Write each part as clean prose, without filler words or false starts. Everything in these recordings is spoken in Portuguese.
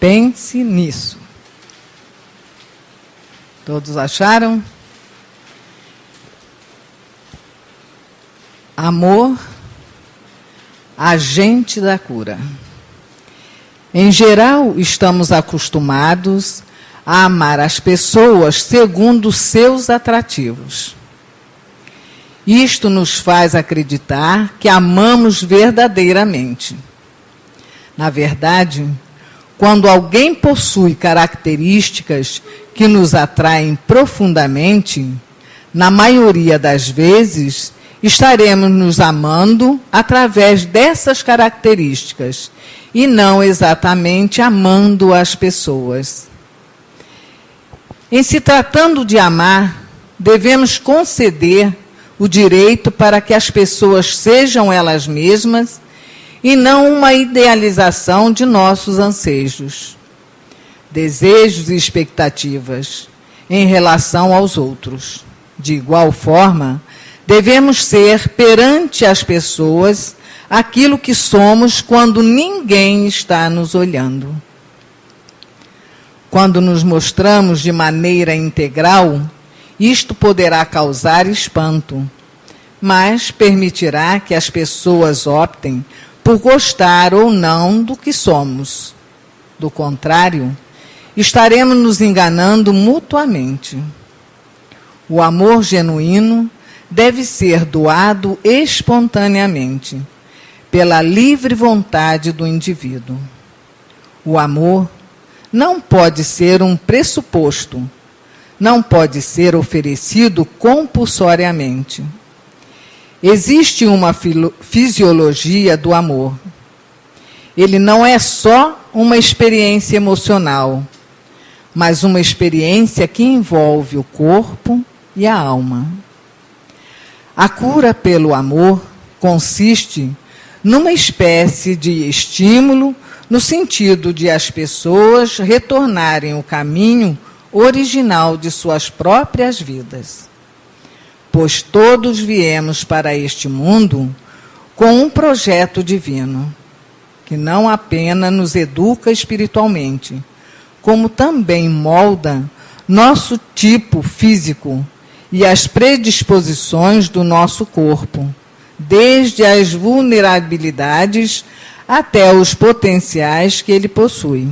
Pense nisso. Todos acharam? Amor, agente da cura. Em geral, estamos acostumados a amar as pessoas segundo seus atrativos. Isto nos faz acreditar que amamos verdadeiramente. Na verdade, quando alguém possui características que nos atraem profundamente, na maioria das vezes, estaremos nos amando através dessas características e não exatamente amando as pessoas. Em se tratando de amar, devemos conceder o direito para que as pessoas sejam elas mesmas e não uma idealização de nossos anseios, desejos e expectativas em relação aos outros. De igual forma, devemos ser perante as pessoas aquilo que somos quando ninguém está nos olhando. Quando nos mostramos de maneira integral, isto poderá causar espanto, mas permitirá que as pessoas optem por gostar ou não do que somos. Do contrário, estaremos nos enganando mutuamente. O amor genuíno deve ser doado espontaneamente, pela livre vontade do indivíduo. O amor não pode ser um pressuposto, não pode ser oferecido compulsoriamente. Existe uma fisiologia do amor. Ele não é só uma experiência emocional, mas uma experiência que envolve o corpo e a alma. A cura pelo amor consiste numa espécie de estímulo no sentido de as pessoas retornarem ao caminho original de suas próprias vidas. Pois todos viemos para este mundo com um projeto divino, que não apenas nos educa espiritualmente, como também molda nosso tipo físico e as predisposições do nosso corpo, desde as vulnerabilidades até os potenciais que ele possui.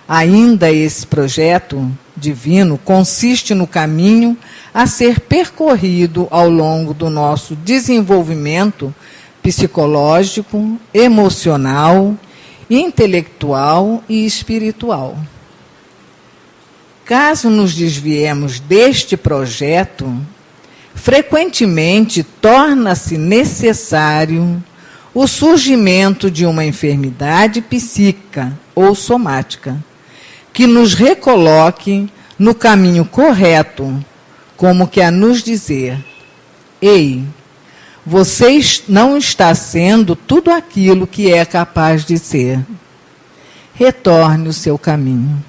Ainda esse projeto divino consiste no caminho a ser percorrido ao longo do nosso desenvolvimento psicológico, emocional, intelectual e espiritual. Caso nos desviemos deste projeto, frequentemente torna-se necessário o surgimento de uma enfermidade psíquica ou somática, que nos recoloque no caminho correto, como que a nos dizer: ei, você não está sendo tudo aquilo que é capaz de ser. Retorne o seu caminho.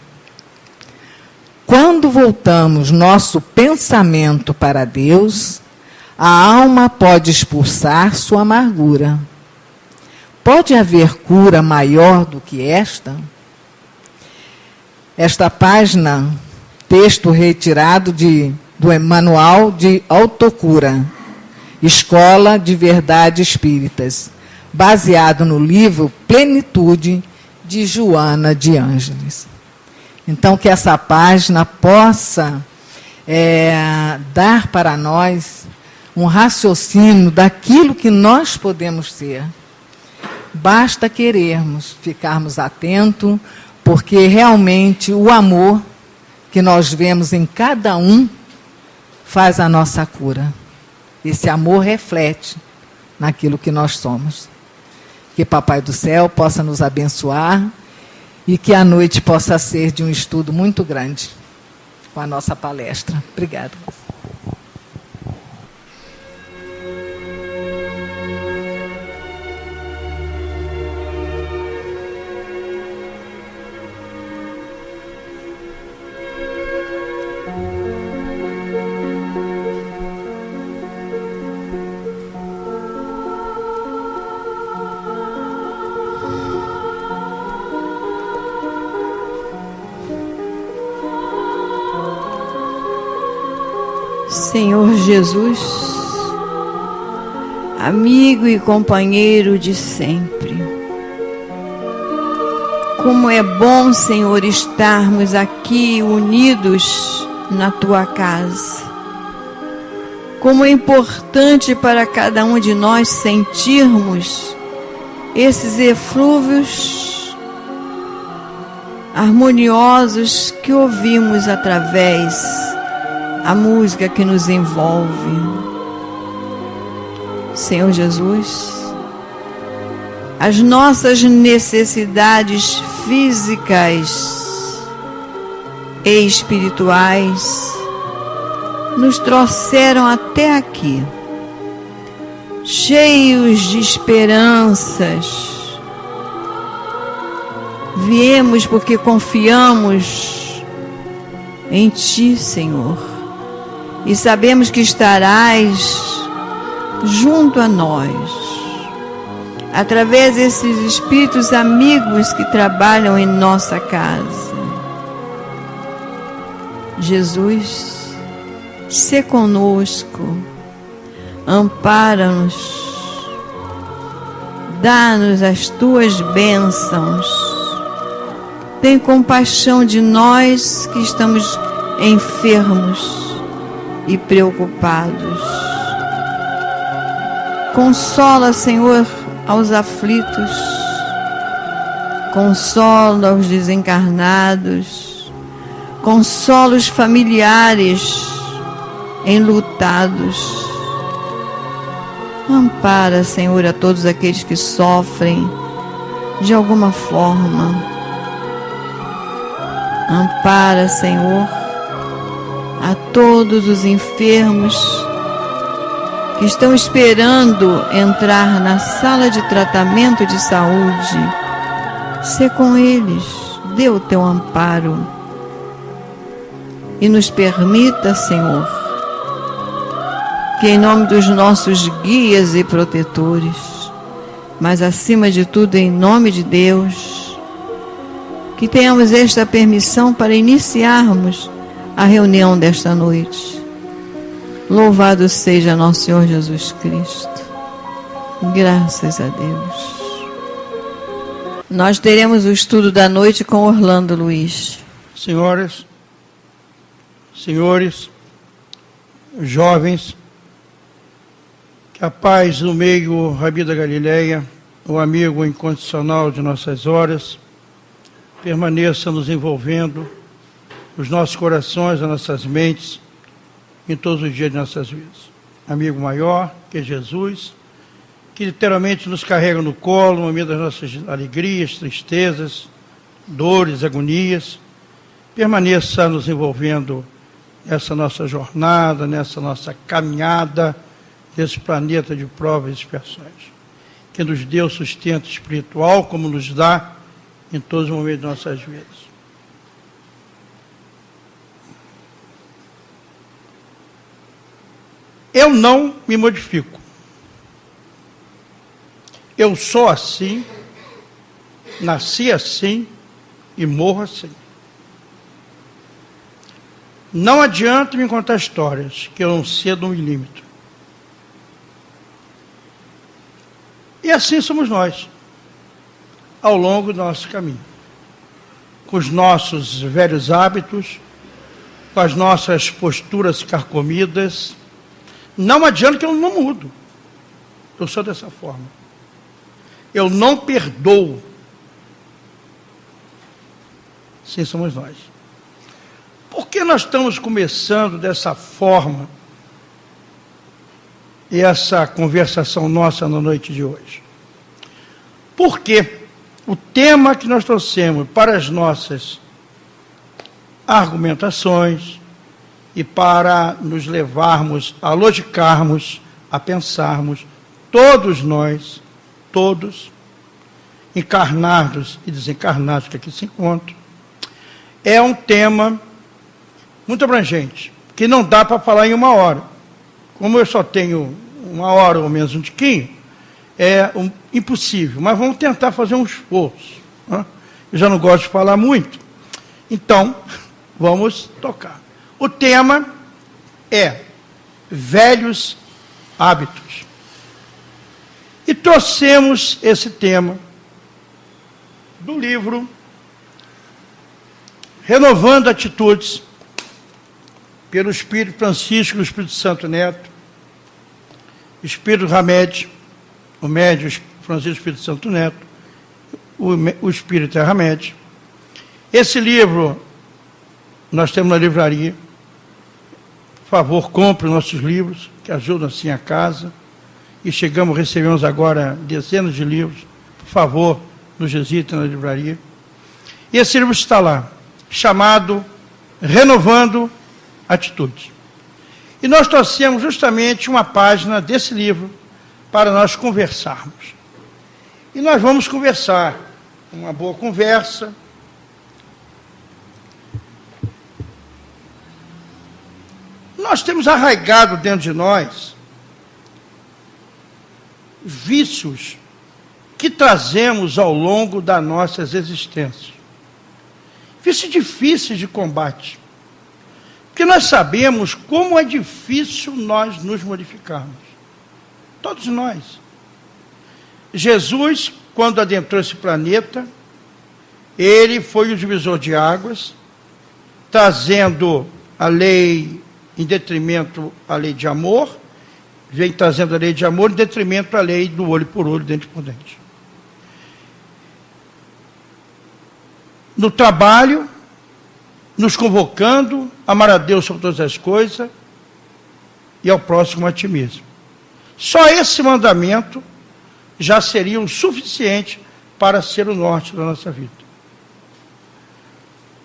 Quando voltamos nosso pensamento para Deus, a alma pode expulsar sua amargura. Pode haver cura maior do que esta? Esta página, texto retirado do Manual de Autocura, Escola de Verdade Espíritas, baseado no livro Plenitude, de Joana de Ângeles. Então, que essa página possa dar para nós um raciocínio daquilo que nós podemos ser. Basta querermos, ficarmos atentos, porque realmente o amor que nós vemos em cada um faz a nossa cura. Esse amor reflete naquilo que nós somos. Que Papai do Céu possa nos abençoar e que a noite possa ser de um estudo muito grande com a nossa palestra. Obrigada. Senhor Jesus, amigo e companheiro de sempre, como é bom, Senhor, estarmos aqui unidos na Tua casa. Como é importante para cada um de nós sentirmos esses eflúvios harmoniosos que ouvimos através da música que nos envolve. Senhor Jesus, as nossas necessidades físicas e espirituais nos trouxeram até aqui, cheios de esperanças. Viemos porque confiamos em Ti, Senhor, e sabemos que estarás junto a nós, através desses espíritos amigos que trabalham em nossa casa. Jesus, sê conosco, ampara-nos, dá-nos as Tuas bênçãos, tem compaixão de nós que estamos enfermos e preocupados. Consola, Senhor, aos aflitos, consola os desencarnados, consola os familiares enlutados. Ampara, Senhor, a todos aqueles que sofrem de alguma forma. Ampara, Senhor, a todos os enfermos que estão esperando entrar na sala de tratamento de saúde. Sê com eles, dê o Teu amparo e nos permita, Senhor, que em nome dos nossos guias e protetores, mas acima de tudo em nome de Deus, que tenhamos esta permissão para iniciarmos a reunião desta noite. Louvado seja nosso Senhor Jesus Cristo. Graças a Deus. Nós teremos o estudo da noite com Orlando Luiz. Senhoras, senhores, jovens, que a paz do meio Rabi da Galileia, o amigo incondicional de nossas horas, permaneça nos envolvendo, os nossos corações, as nossas mentes, em todos os dias de nossas vidas. Amigo maior, que é Jesus, que literalmente nos carrega no colo, no momento das nossas alegrias, tristezas, dores, agonias, permaneça nos envolvendo nessa nossa jornada, nessa nossa caminhada, nesse planeta de provas e expiações. Que nos dê o sustento espiritual, como nos dá em todos os momentos de nossas vidas. Eu não me modifico. Eu sou assim, nasci assim e morro assim. Não adianta me contar histórias que eu não cedo um milímetro. E assim somos nós, ao longo do nosso caminho. Com os nossos velhos hábitos, com as nossas posturas carcomidas. Não adianta que eu não mudo. Eu sou dessa forma. Eu não perdoo. Sim, somos nós. Por que nós estamos começando dessa forma e essa conversação nossa na noite de hoje? Porque o tema que nós trouxemos para as nossas argumentações e para nos levarmos a logicarmos, a pensarmos, todos nós, todos, encarnados e desencarnados que aqui se encontram, é um tema muito abrangente, que não dá para falar em uma hora. Como eu só tenho uma hora ou menos um tiquinho, é impossível, mas vamos tentar fazer um esforço. Né? Eu já não gosto de falar muito, então vamos tocar. O tema é velhos hábitos. E trouxemos esse tema do livro Renovando Atitudes, pelo Espírito Francisco, do Espírito Santo Neto, Espírito Hamed, o médium Francisco Espírito Santo Neto, o Espírito é Hamed. Esse livro nós temos na livraria. Por favor, compre nossos livros, que ajudam assim a casa. E recebemos agora dezenas de livros. Por favor, nos visitem na livraria. E esse livro está lá, chamado Renovando Atitudes. E nós trouxemos justamente uma página desse livro para nós conversarmos. E nós vamos conversar, uma boa conversa. Nós temos arraigado dentro de nós vícios que trazemos ao longo das nossas existências. Vícios difíceis de combate. Porque nós sabemos como é difícil nós nos modificarmos. Todos nós. Jesus, quando adentrou esse planeta, ele foi o divisor de águas, trazendo a lei em detrimento à lei de amor, vem trazendo a lei de amor em detrimento à lei do olho por olho, dente por dente. No trabalho, nos convocando, amar a Deus sobre todas as coisas e ao próximo a ti mesmo. Só esse mandamento já seria o suficiente para ser o norte da nossa vida.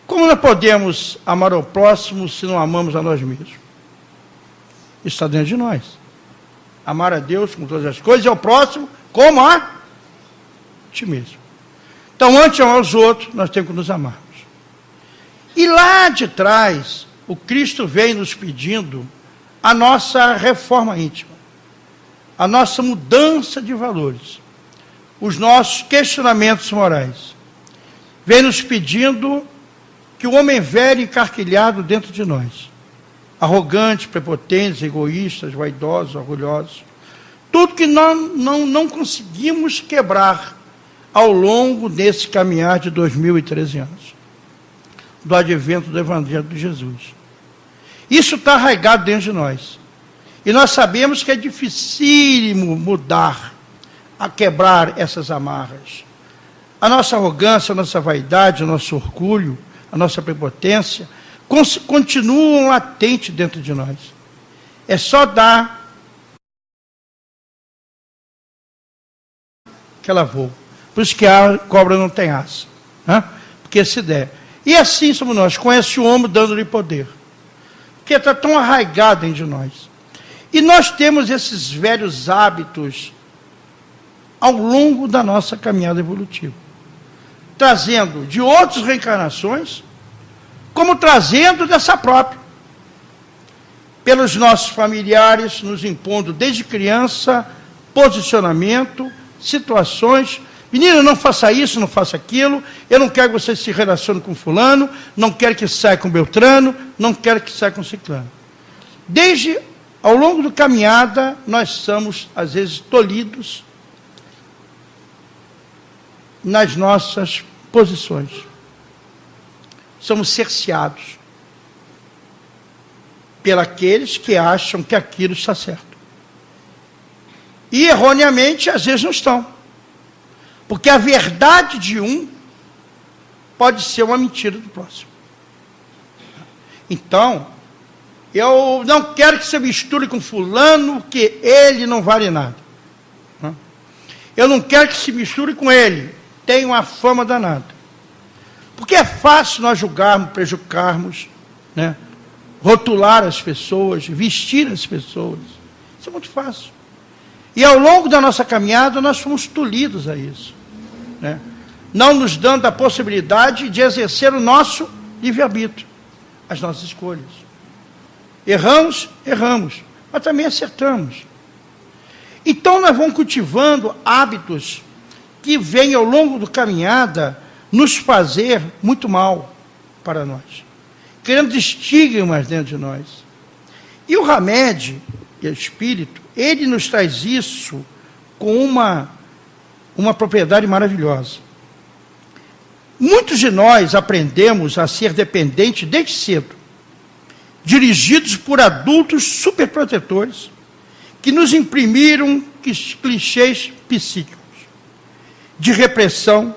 Como nós podemos amar ao próximo se não amamos a nós mesmos? Isso está dentro de nós. Amar a Deus com todas as coisas e ao próximo como a ti mesmo. Então, antes de amar os outros, nós temos que nos amarmos. E lá de trás, o Cristo vem nos pedindo a nossa reforma íntima, a nossa mudança de valores, os nossos questionamentos morais. Vem nos pedindo que o homem velho encarquilhado dentro de nós, arrogantes, prepotentes, egoístas, vaidosos, orgulhosos, tudo que não conseguimos quebrar ao longo desse caminhar de 2013 anos, do advento do Evangelho de Jesus. Isso está arraigado dentro de nós. E nós sabemos que é dificílimo mudar, a quebrar essas amarras. A nossa arrogância, a nossa vaidade, o nosso orgulho, a nossa prepotência, continuam latentes dentro de nós. É só dar que ela voa. Por isso que a cobra não tem asa. Né? Porque se der. E assim somos nós. Conhece o homem dando-lhe poder. Porque está tão arraigado dentro de nós. E nós temos esses velhos hábitos ao longo da nossa caminhada evolutiva. Trazendo de outras reencarnações, como trazendo dessa própria. Pelos nossos familiares, nos impondo desde criança, posicionamento, situações. Menino, não faça isso, não faça aquilo, eu não quero que você se relacione com fulano, não quero que saia com Beltrano, não quero que saia com Ciclano. Desde ao longo da caminhada, nós somos, às vezes, tolhidos nas nossas posições. Somos cerceados pelos que acham que aquilo está certo. E, erroneamente, às vezes não estão. Porque a verdade de um pode ser uma mentira do próximo. Então, eu não quero que você misture com fulano, que ele não vale nada. Eu não quero que se misture com ele, tem uma fama danada. Porque é fácil nós julgarmos, prejudicarmos, né? Rotular as pessoas, vestir as pessoas. Isso é muito fácil. E ao longo da nossa caminhada, nós fomos tolhidos a isso. Né? Não nos dando a possibilidade de exercer o nosso livre-arbítrio, as nossas escolhas. Erramos, mas também acertamos. Então nós vamos cultivando hábitos que vêm ao longo da caminhada nos fazer muito mal para nós, criando estigmas dentro de nós. E o Hamed, e espírito, ele nos traz isso com uma propriedade maravilhosa. Muitos de nós aprendemos a ser dependentes desde cedo, dirigidos por adultos superprotetores, que nos imprimiram clichês psíquicos de repressão,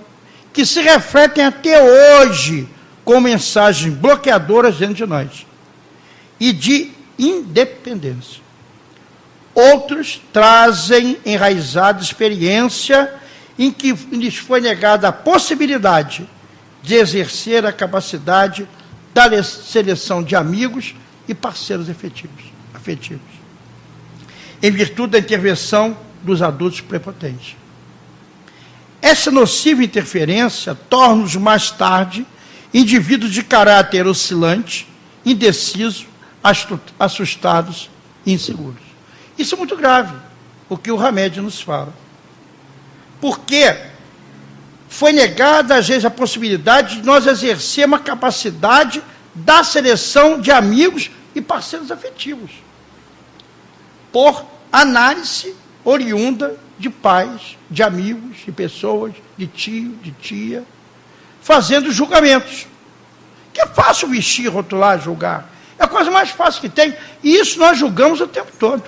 que se refletem até hoje com mensagens bloqueadoras dentro de nós, e de independência. Outros trazem enraizada experiência em que lhes foi negada a possibilidade de exercer a capacidade da seleção de amigos e parceiros afetivos, em virtude da intervenção dos adultos prepotentes. Essa nociva interferência torna-os mais tarde indivíduos de caráter oscilante, indeciso, assustados e inseguros. Isso é muito grave, o que o Hamed nos fala. Porque foi negada, às vezes, a possibilidade de nós exercermos a capacidade da seleção de amigos e parceiros afetivos, por análise oriunda de pais, de amigos, de pessoas, de tio, de tia, fazendo julgamentos. Que é fácil vestir, rotular, julgar. É a coisa mais fácil que tem. E isso nós julgamos o tempo todo.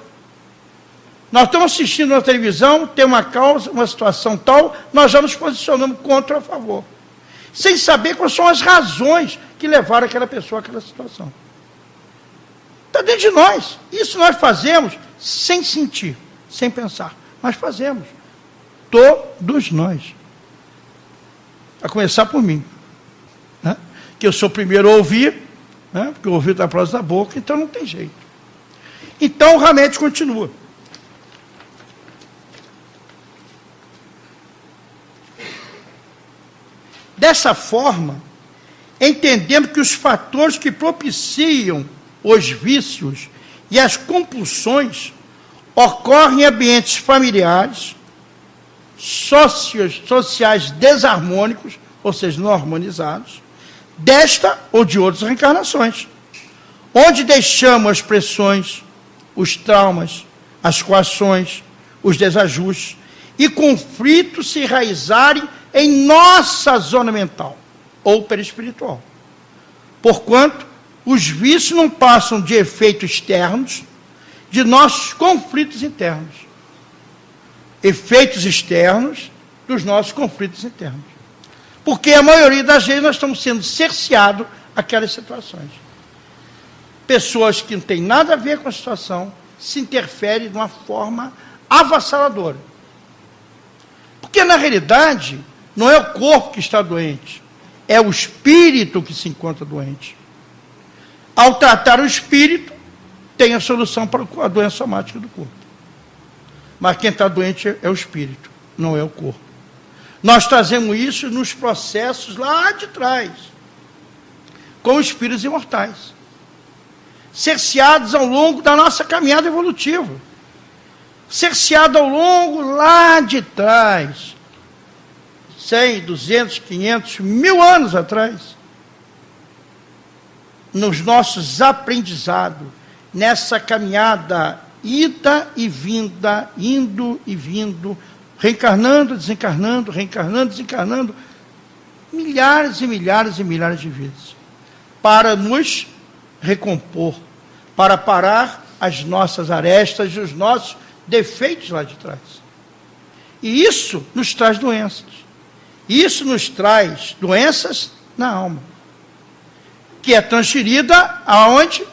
Nós estamos assistindo na televisão, tem uma causa, uma situação tal, nós já nos posicionamos contra ou a favor, sem saber quais são as razões que levaram aquela pessoa àquela situação. Está dentro de nós. Isso nós fazemos sem sentir, sem pensar. Mas fazemos. Todos nós. A começar por mim. Né? Que eu sou o primeiro a ouvir, né? Porque o ouvido está próximo da boca, então não tem jeito. Então o Hamed continua. Dessa forma, entendendo que os fatores que propiciam os vícios e as compulsões ocorrem em ambientes familiares, sociais desarmônicos, ou seja, não harmonizados, desta ou de outras reencarnações, onde deixamos as pressões, os traumas, as coações, os desajustes e conflitos se enraizarem em nossa zona mental ou perispiritual. Porquanto, os vícios não passam de efeitos externos de nossos conflitos internos. Efeitos externos dos nossos conflitos internos. Porque a maioria das vezes nós estamos sendo cerceados àquelas situações. Pessoas que não têm nada a ver com a situação se interferem de uma forma avassaladora. Porque, na realidade, não é o corpo que está doente, é o espírito que se encontra doente. Ao tratar o espírito, tem a solução para a doença somática do corpo. Mas quem está doente é o espírito, não é o corpo. Nós trazemos isso nos processos lá de trás, com espíritos imortais, cerceados ao longo da nossa caminhada evolutiva, cerceados ao longo lá de trás, 100, 200, 500, 1000 anos atrás, nos nossos aprendizados, nessa caminhada ida e vinda, indo e vindo, reencarnando, desencarnando, milhares e milhares e milhares de vezes, para nos recompor, para parar as nossas arestas e os nossos defeitos lá de trás. E isso nos traz doenças. Isso nos traz doenças na alma, que é transferida aonde?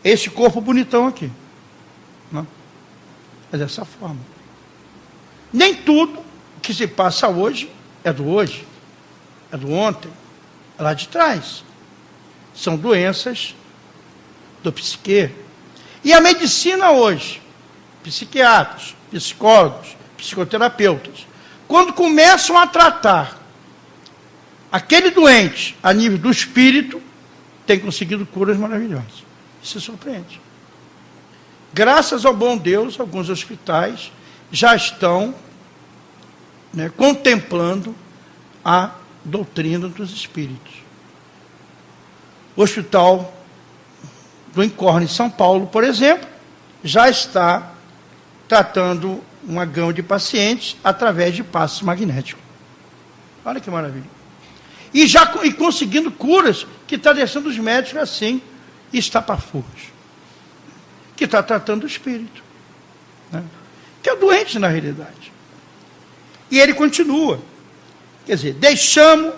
Esse corpo bonitão aqui. Não? É dessa forma. Nem tudo que se passa hoje é do hoje, é do ontem, é lá de trás. São doenças do psique. E a medicina hoje, psiquiatras, psicólogos, psicoterapeutas, quando começam a tratar aquele doente a nível do espírito, tem conseguido curas maravilhosas. Isso surpreende. Graças ao bom Deus, alguns hospitais já estão contemplando a doutrina dos espíritos. O Hospital do Encorne, em São Paulo, por exemplo, já está tratando uma gama de pacientes através de passos magnéticos. Olha que maravilha. E conseguindo curas que está deixando os médicos assim, estapafúrdios. Que está tratando o espírito. Né? Que é o doente na realidade. E ele continua. Quer dizer, deixamos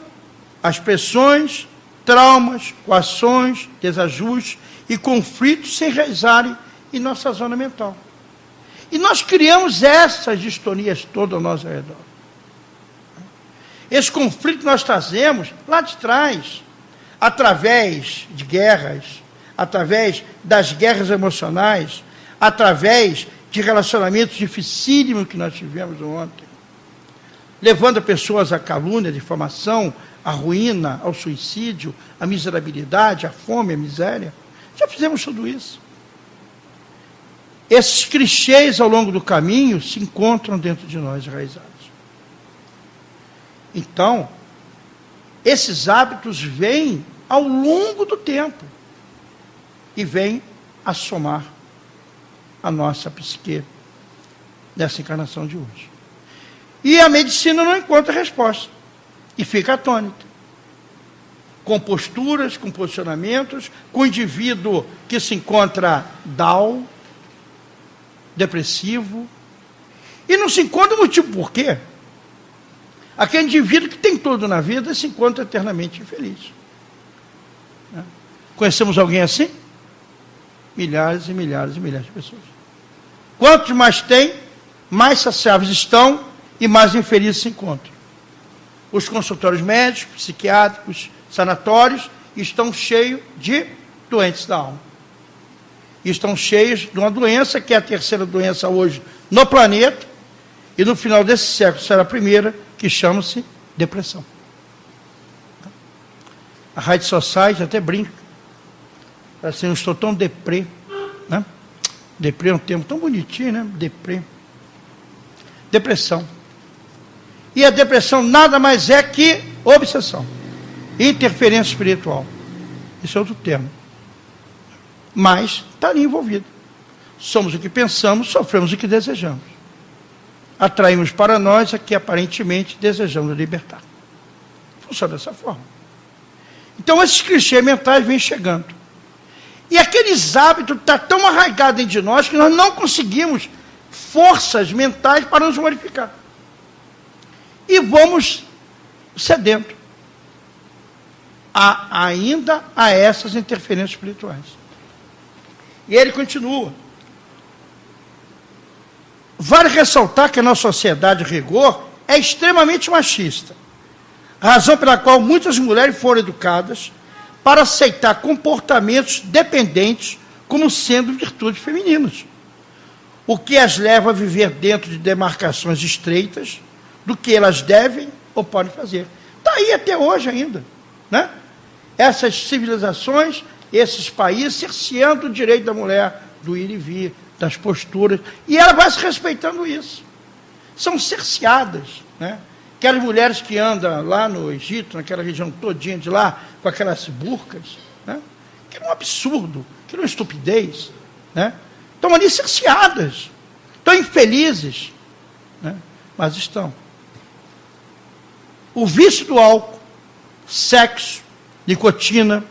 as pressões, traumas, coações, desajustes e conflitos se enraizarem em nossa zona mental. E nós criamos essas distonias todas ao nosso redor. Esse conflito nós trazemos lá de trás, através de guerras, através das guerras emocionais, através de relacionamentos dificílimos que nós tivemos ontem, levando pessoas à calúnia, à difamação, à ruína, ao suicídio, à miserabilidade, à fome, à miséria. Já fizemos tudo isso. Esses clichês ao longo do caminho se encontram dentro de nós enraizados. Então, esses hábitos vêm ao longo do tempo e vêm a somar a nossa psique nessa encarnação de hoje. E a medicina não encontra resposta e fica atônita. Com posturas, com posicionamentos, com o indivíduo que se encontra down, depressivo, e não se encontra o motivo por quê. Aquele indivíduo que tem tudo na vida se encontra eternamente infeliz. Conhecemos alguém assim? Milhares e milhares e milhares de pessoas. Quantos mais tem, mais saciáveis estão e mais infelizes se encontram. Os consultórios médicos, psiquiátricos, sanatórios estão cheios de doentes da alma. Estão cheios de uma doença que é a terceira doença hoje no planeta e no final desse século será a primeira, que chama-se depressão. A Rádio Society até brinca. Assim, eu estou tão deprê. Né? Deprê é um termo tão bonitinho, né? Deprê. Depressão. E a depressão nada mais é que obsessão. Interferência espiritual. Esse é outro termo. Mas está ali envolvido. Somos o que pensamos, sofremos o que desejamos. Atraímos para nós a que aparentemente desejamos libertar. Funciona dessa forma. Então esses clichês mentais vêm chegando. E aqueles hábitos estão tão arraigados dentro de nós que nós não conseguimos forças mentais para nos modificar. E vamos cedendo ainda a essas interferências espirituais. E ele continua. Vale ressaltar que a nossa sociedade, de rigor, é extremamente machista. Razão pela qual muitas mulheres foram educadas para aceitar comportamentos dependentes como sendo virtudes femininas. O que as leva a viver dentro de demarcações estreitas do que elas devem ou podem fazer. Está aí até hoje ainda. Né? Essas civilizações, esses países, cerceando o direito da mulher do ir e vir, das posturas, e ela vai se respeitando isso. São cerceadas, né? Aquelas mulheres que andam lá no Egito, naquela região todinha de lá, com aquelas burcas, né? Que é um absurdo, que é uma estupidez, né? Estão ali cerceadas, estão infelizes, né? Mas estão. O vício do álcool, sexo, nicotina,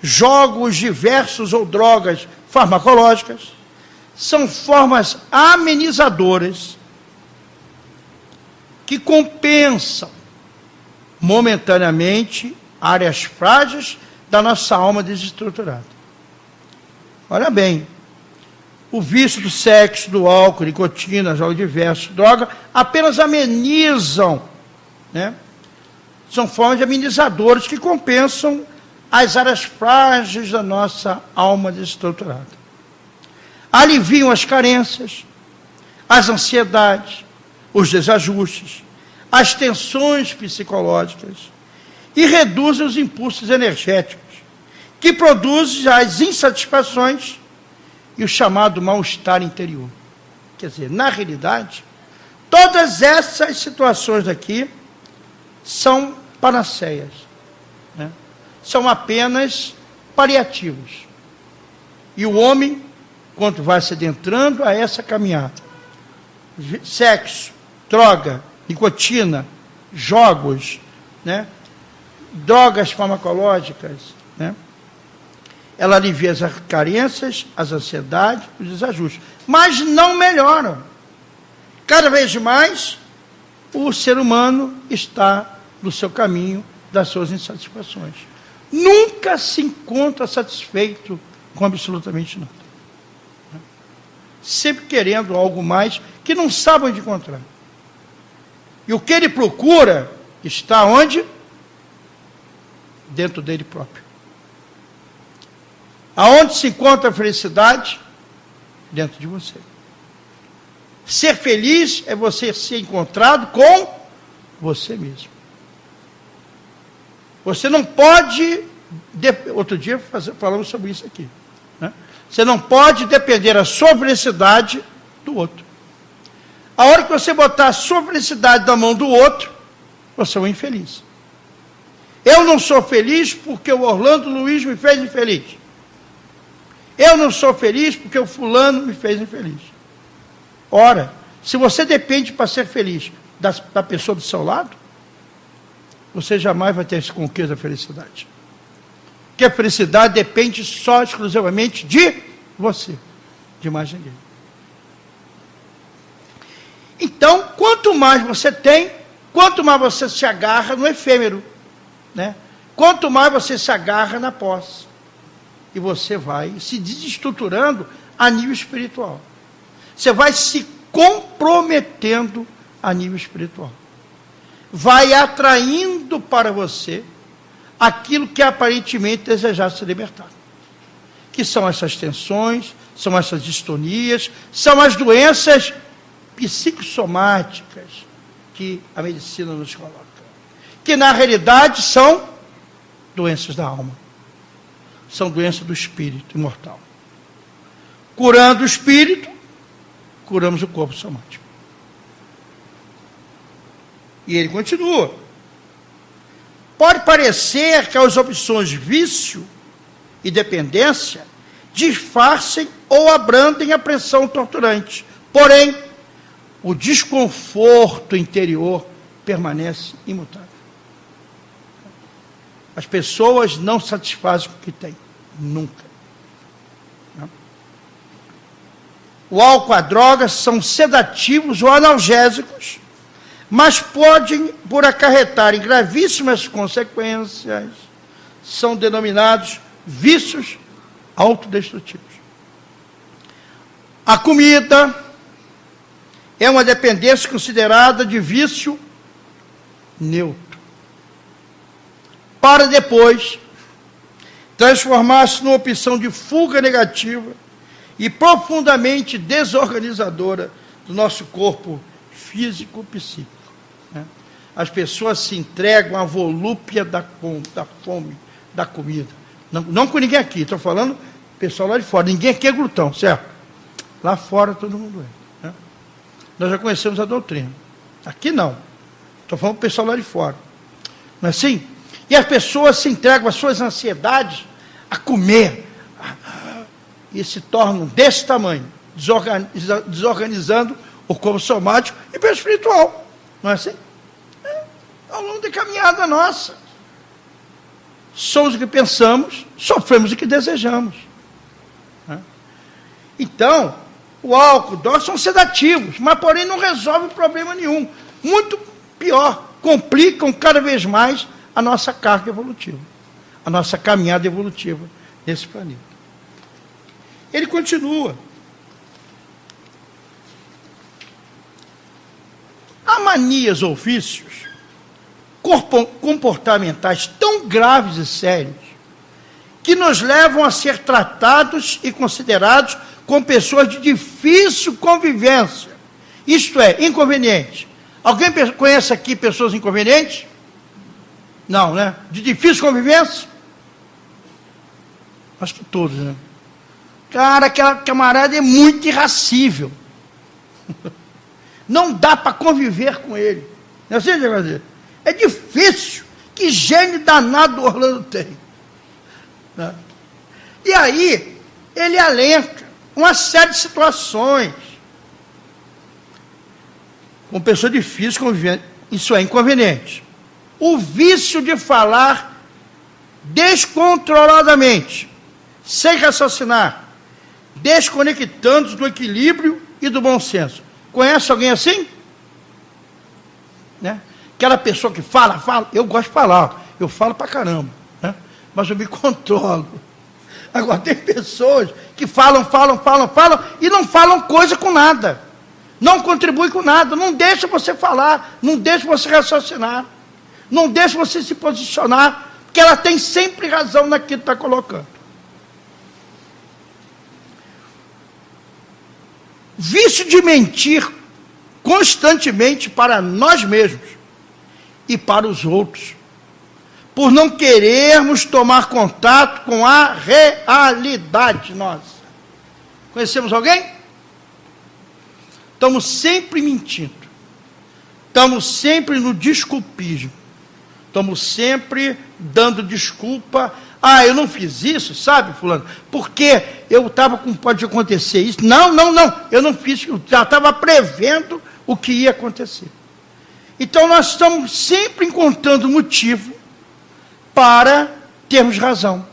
jogos diversos ou drogas farmacológicas, são formas amenizadoras que compensam momentaneamente áreas frágeis da nossa alma desestruturada. Olha bem, o vício do sexo, do álcool, nicotina, jogos diversos, droga, apenas amenizam, né? São formas amenizadoras que compensam as áreas frágeis da nossa alma desestruturada. Aliviam as carências, as ansiedades, os desajustes, as tensões psicológicas e reduzem os impulsos energéticos, que produzem as insatisfações e o chamado mal-estar interior. Quer dizer, na realidade, todas essas situações aqui são panaceias, né? São apenas paliativos. E o homem, quando vai se adentrando a essa caminhada. Sexo, droga, nicotina, jogos, né? Drogas farmacológicas, né? Ela alivia as carências, as ansiedades, os desajustes, mas não melhoram. Cada vez mais, o ser humano está no seu caminho das suas insatisfações. Nunca se encontra satisfeito com absolutamente nada. Sempre querendo algo mais que não sabe onde encontrar. E o que ele procura está onde? Dentro dele próprio. Aonde se encontra a felicidade? Dentro de você. Ser feliz é você ser encontrado com você mesmo. Você não pode... Outro dia falamos sobre isso aqui. Né? Você não pode depender da sua felicidade do outro. A hora que você botar a sua felicidade na mão do outro, você é um infeliz. Eu não sou feliz porque o Orlando Luiz me fez infeliz. Eu não sou feliz porque o fulano me fez infeliz. Ora, se você depende para ser feliz da pessoa do seu lado, você jamais vai ter esse conquista da felicidade. Porque a felicidade depende só exclusivamente de você, de mais ninguém. Então, quanto mais você tem, quanto mais você se agarra no efêmero, né? Quanto mais você se agarra na posse. E você vai se desestruturando a nível espiritual. Você vai se comprometendo a nível espiritual. Vai atraindo para você aquilo que aparentemente desejar se libertar. Que são essas tensões, são essas distonias, são as doenças psicossomáticas que a medicina nos coloca. Que na realidade são doenças da alma. São doenças do espírito imortal. Curando o espírito, curamos o corpo somático. E ele continua. Pode parecer que as opções vício e dependência disfarcem ou abrandem a pressão torturante. Porém, o desconforto interior permanece imutável. As pessoas não satisfazem com o que têm. Nunca. Não. O álcool, a droga são sedativos ou analgésicos, mas podem, por acarretarem gravíssimas consequências, são denominados vícios autodestrutivos. A comida é uma dependência considerada de vício neutro, para depois transformar-se numa opção de fuga negativa e profundamente desorganizadora do nosso corpo físico-psíquico. Né? As pessoas se entregam à volúpia da fome, da comida. Não com ninguém aqui, estou falando pessoal lá de fora. Ninguém aqui é glutão, certo? Lá fora todo mundo é. Né? Nós já conhecemos a doutrina. Aqui não. Estou falando do pessoal lá de fora. Não é assim? E as pessoas se entregam às suas ansiedades a comer. E se tornam desse tamanho, desorganizando o corpo somático e o espiritual. Não é assim? Ao longo da caminhada nossa. Somos o que pensamos, sofremos o que desejamos. Então, o álcool, drogas são sedativos, mas porém não resolvem problema nenhum. Muito pior, complicam cada vez mais a nossa carga evolutiva, a nossa caminhada evolutiva nesse planeta. Ele continua. Há manias ou vícios comportamentais tão graves e sérios que nos levam a ser tratados e considerados como pessoas de difícil convivência. Isto é, inconveniente. Alguém conhece aqui pessoas inconvenientes? Não, né? De difícil convivência? Acho que todos, né? Cara, aquela camarada é muito irracível. Não dá para conviver com ele. Não é assim, Jair? É difícil. Que gênio danado o Orlando tem. Né? E aí, ele alenca uma série de situações. Com pessoa difícil convivendo, isso é inconveniente. O vício de falar descontroladamente, sem raciocinar, desconectando-se do equilíbrio e do bom senso. Conhece alguém assim? Né? Aquela pessoa que fala, eu gosto de falar, eu falo pra caramba, né? Mas eu me controlo. Agora, tem pessoas que falam e não falam coisa com nada. Não contribui com nada, não deixa você falar, não deixa você raciocinar, não deixa você se posicionar, porque ela tem sempre razão naquilo que está colocando. Vício de mentir constantemente para nós mesmos e para os outros, por não querermos tomar contato com a realidade nossa. Conhecemos alguém? Estamos sempre mentindo, estamos sempre no desculpismo, estamos sempre dando desculpa. Eu não fiz isso, sabe, fulano, porque eu estava com, pode acontecer isso. Não, eu não fiz, eu já estava prevendo o que ia acontecer. Então nós estamos sempre encontrando motivo para termos razão.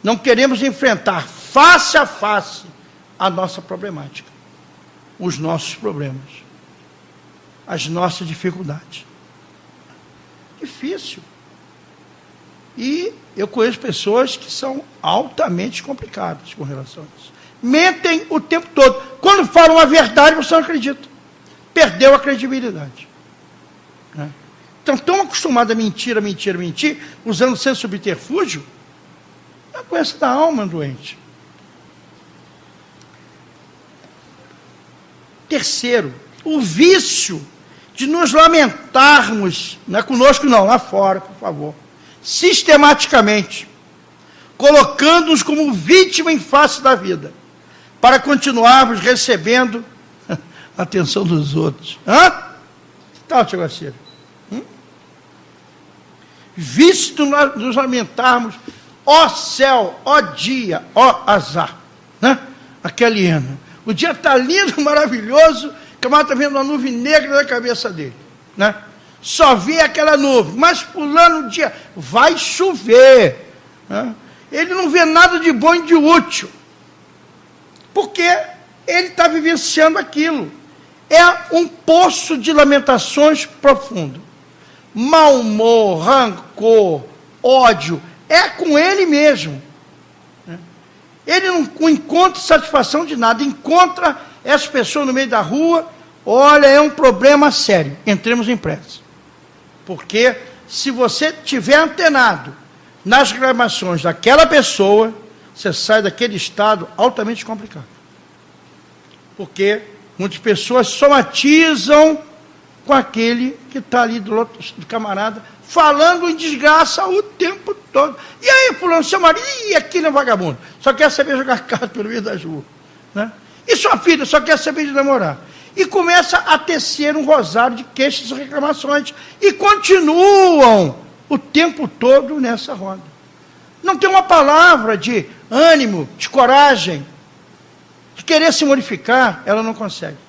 Não queremos enfrentar face a face a nossa problemática, os nossos problemas, as nossas dificuldades. Difícil. E eu conheço pessoas que são altamente complicadas com relação a isso. Mentem o tempo todo. Quando falam a verdade, você não acredita. Perdeu a credibilidade. Né? Então, tão acostumado a mentir, usando sem subterfúgio, é a doença da alma doente. Terceiro, o vício de nos lamentarmos, não é conosco não, lá fora, por favor, sistematicamente, colocando-nos como vítima em face da vida, para continuarmos recebendo a atenção dos outros. Que tal, Tiago Garcia? Vício de nos lamentarmos, ó céu, ó dia, ó azar, né? Aquela hiena. O dia está lindo, maravilhoso, o camarada está vendo uma nuvem negra na cabeça dele, né? Só vê aquela nuvem, mas pulando o dia, vai chover, né? Ele não vê nada de bom e de útil, porque ele está vivenciando aquilo. É um poço de lamentações profundo. Mau humor, rancor, ódio, é com ele mesmo. Ele não encontra satisfação de nada, encontra essa pessoa no meio da rua, olha, é um problema sério, entremos em prece. Porque se você estiver antenado nas reclamações daquela pessoa, você sai daquele estado altamente complicado. Porque muitas pessoas somatizam com aquele que está ali do camarada, falando em desgraça o tempo todo. E aí, fulano, seu marido, aquele é vagabundo, só quer saber jogar carta pelo meio das ruas. Né? E sua filha só quer saber de namorar. E começa a tecer um rosário de queixas e reclamações. E continuam o tempo todo nessa roda. Não tem uma palavra de ânimo, de coragem, de querer se modificar, ela não consegue.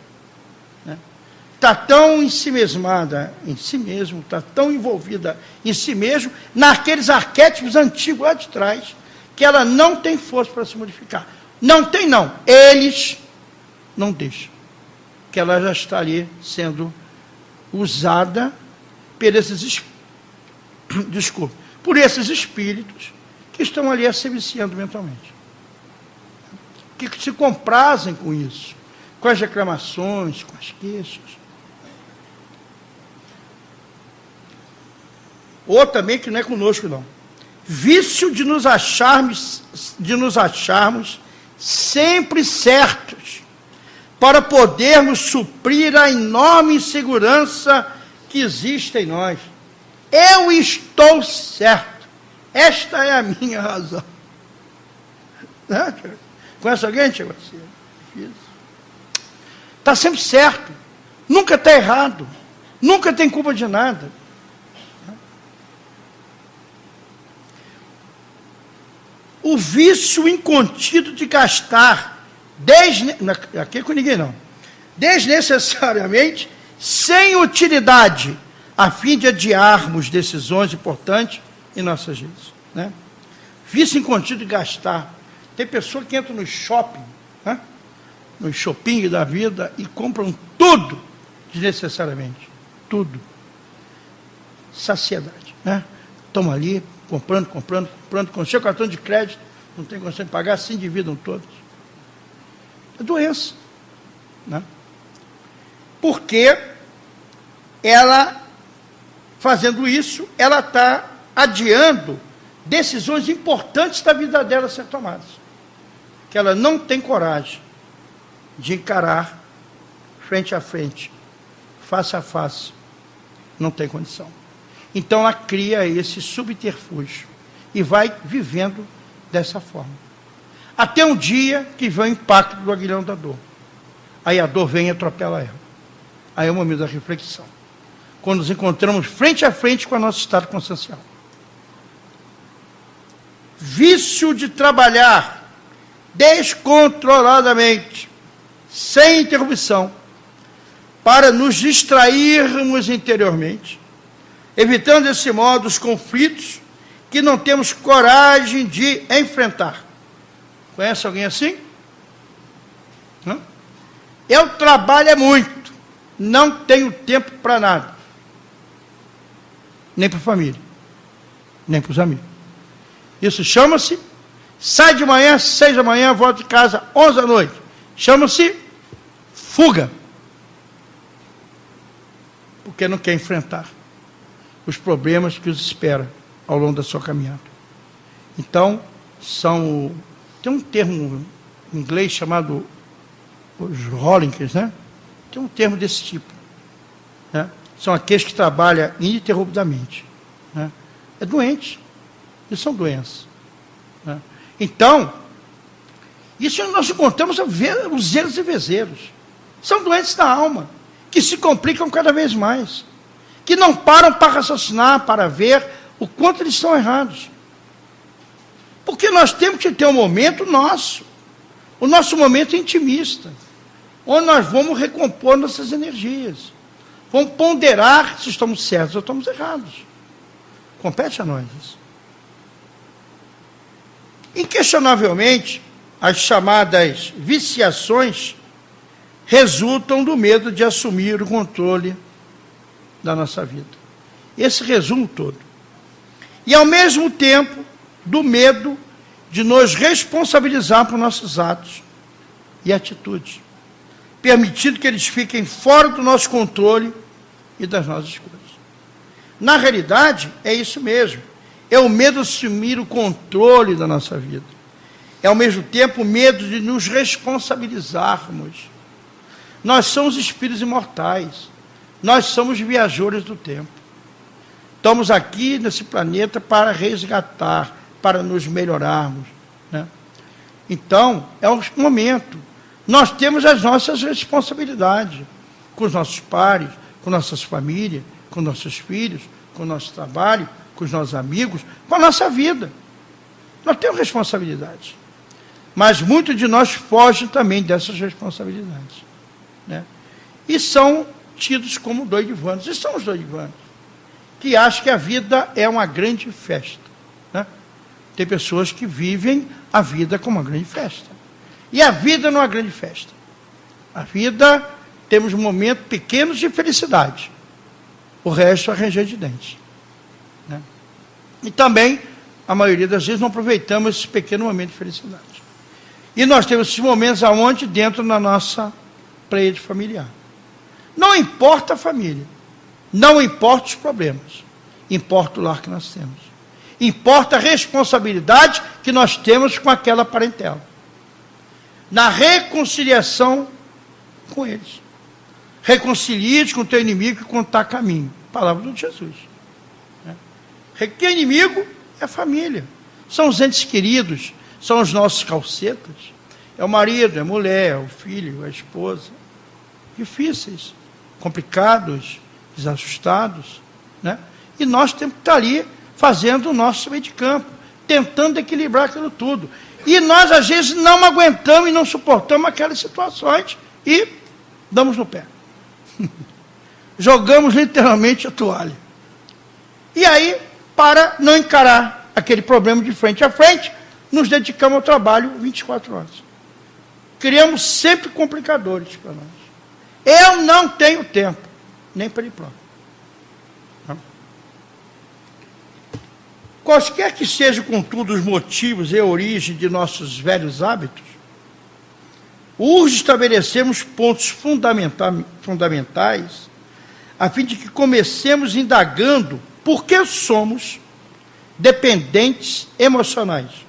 Está tão ensimesmada em si mesmo, está tão envolvida em si mesmo, naqueles arquétipos antigos lá de trás, que ela não tem força para se modificar. Não tem, não. Eles não deixam. Que ela já está ali sendo usada por esses, por esses espíritos que estão ali a se viciando mentalmente. Que se comprazem com isso, com as reclamações, com as queixas. Ou também que não é conosco, não. Vício de nos acharmos sempre certos, para podermos suprir a enorme insegurança que existe em nós. Eu estou certo. Esta é a minha razão. Né? Conhece alguém, Tiago? Está sempre certo. Nunca está errado. Nunca tem culpa de nada. o vício incontido de gastar, aqui é com ninguém não, desnecessariamente, sem utilidade, a fim de adiarmos decisões importantes em nossas vidas. Né? Vício incontido de gastar. Tem pessoa que entra no shopping, né? No shopping da vida, e compram tudo desnecessariamente. Tudo. Saciedade. Né? Estão ali, comprando. Quando chega o cartão de crédito, não tem condição de pagar, se endividam todos. É doença. Né? Porque ela, fazendo isso, ela está adiando decisões importantes da vida dela ser tomadas. Que ela não tem coragem de encarar frente a frente, face a face. Não tem condição. Então ela cria esse subterfúgio e vai vivendo dessa forma. Até um dia que vem o impacto do aguilhão da dor. Aí a dor vem e atropela ela. Aí é o momento da reflexão. Quando nos encontramos frente a frente com o nosso estado consciencial. Vício de trabalhar descontroladamente, sem interrupção, para nos distrairmos interiormente, evitando desse modo os conflitos que não temos coragem de enfrentar. Conhece alguém assim? Não? Eu trabalho muito, não tenho tempo para nada, nem para a família, nem para os amigos. Isso chama-se, sai de manhã, 6 da manhã, volta de casa, 11 da noite. Chama-se fuga. Porque não quer enfrentar os problemas que os espera ao longo da sua caminhada. Então, tem um termo em inglês chamado os Rollinkers, né? Tem um termo desse tipo. Né? São aqueles que trabalham ininterruptamente. Né? É doente. Isso são doenças. Né? Então, isso nós encontramos os zeros e vezeiros. São doentes da alma, que se complicam cada vez mais, que não param para raciocinar, para ver o quanto eles estão errados. Porque nós temos que ter um momento nosso, o nosso momento intimista, onde nós vamos recompor nossas energias, vamos ponderar se estamos certos ou estamos errados. Compete a nós isso. Inquestionavelmente, as chamadas viciações resultam do medo de assumir o controle da nossa vida. Esse resumo todo. E, ao mesmo tempo, do medo de nos responsabilizar por nossos atos e atitudes, permitindo que eles fiquem fora do nosso controle e das nossas escolhas. Na realidade, é isso mesmo. É o medo de assumir o controle da nossa vida. É, ao mesmo tempo, o medo de nos responsabilizarmos. Nós somos espíritos imortais. Nós somos viajores do tempo. Estamos aqui nesse planeta para resgatar, para nos melhorarmos. Né? Então, é um momento. Nós temos as nossas responsabilidades com os nossos pares, com nossas famílias, com nossos filhos, com o nosso trabalho, com os nossos amigos, com a nossa vida. Nós temos responsabilidades. Mas muitos de nós fogem também dessas responsabilidades. Né? E são tidos como doidivanos. E são os doidivanos, que acham que a vida é uma grande festa. Né? Tem pessoas que vivem a vida como uma grande festa. E a vida não é uma grande festa. A vida, temos momentos pequenos de felicidade. O resto é ranger de dentes. Né? E também, a maioria das vezes, não aproveitamos esse pequeno momento de felicidade. E nós temos esses momentos aonde? Dentro da nossa parede familiar. Não importa a família, não importa os problemas, importa o lar que nós temos. Importa a responsabilidade que nós temos com aquela parentela. Na reconciliação com eles. Reconcilie-te com o teu inimigo e contar caminho. Palavra de Jesus. Que inimigo é a família. São os entes queridos, são os nossos calcetas. É o marido, é a mulher, é o filho, é a esposa. Difíceis, complicados, desajustados. Né? E nós temos que estar ali fazendo o nosso meio de campo, tentando equilibrar aquilo tudo. E nós, às vezes, não aguentamos e não suportamos aquelas situações e damos no pé. Jogamos literalmente a toalha. E aí, para não encarar aquele problema de frente a frente, nos dedicamos ao trabalho 24 horas. Criamos sempre complicadores para nós. Eu não tenho tempo, nem para ele próprio. Quaisquer que sejam, contudo, os motivos e a origem de nossos velhos hábitos, urge estabelecermos pontos fundamentais, a fim de que comecemos indagando por que somos dependentes emocionais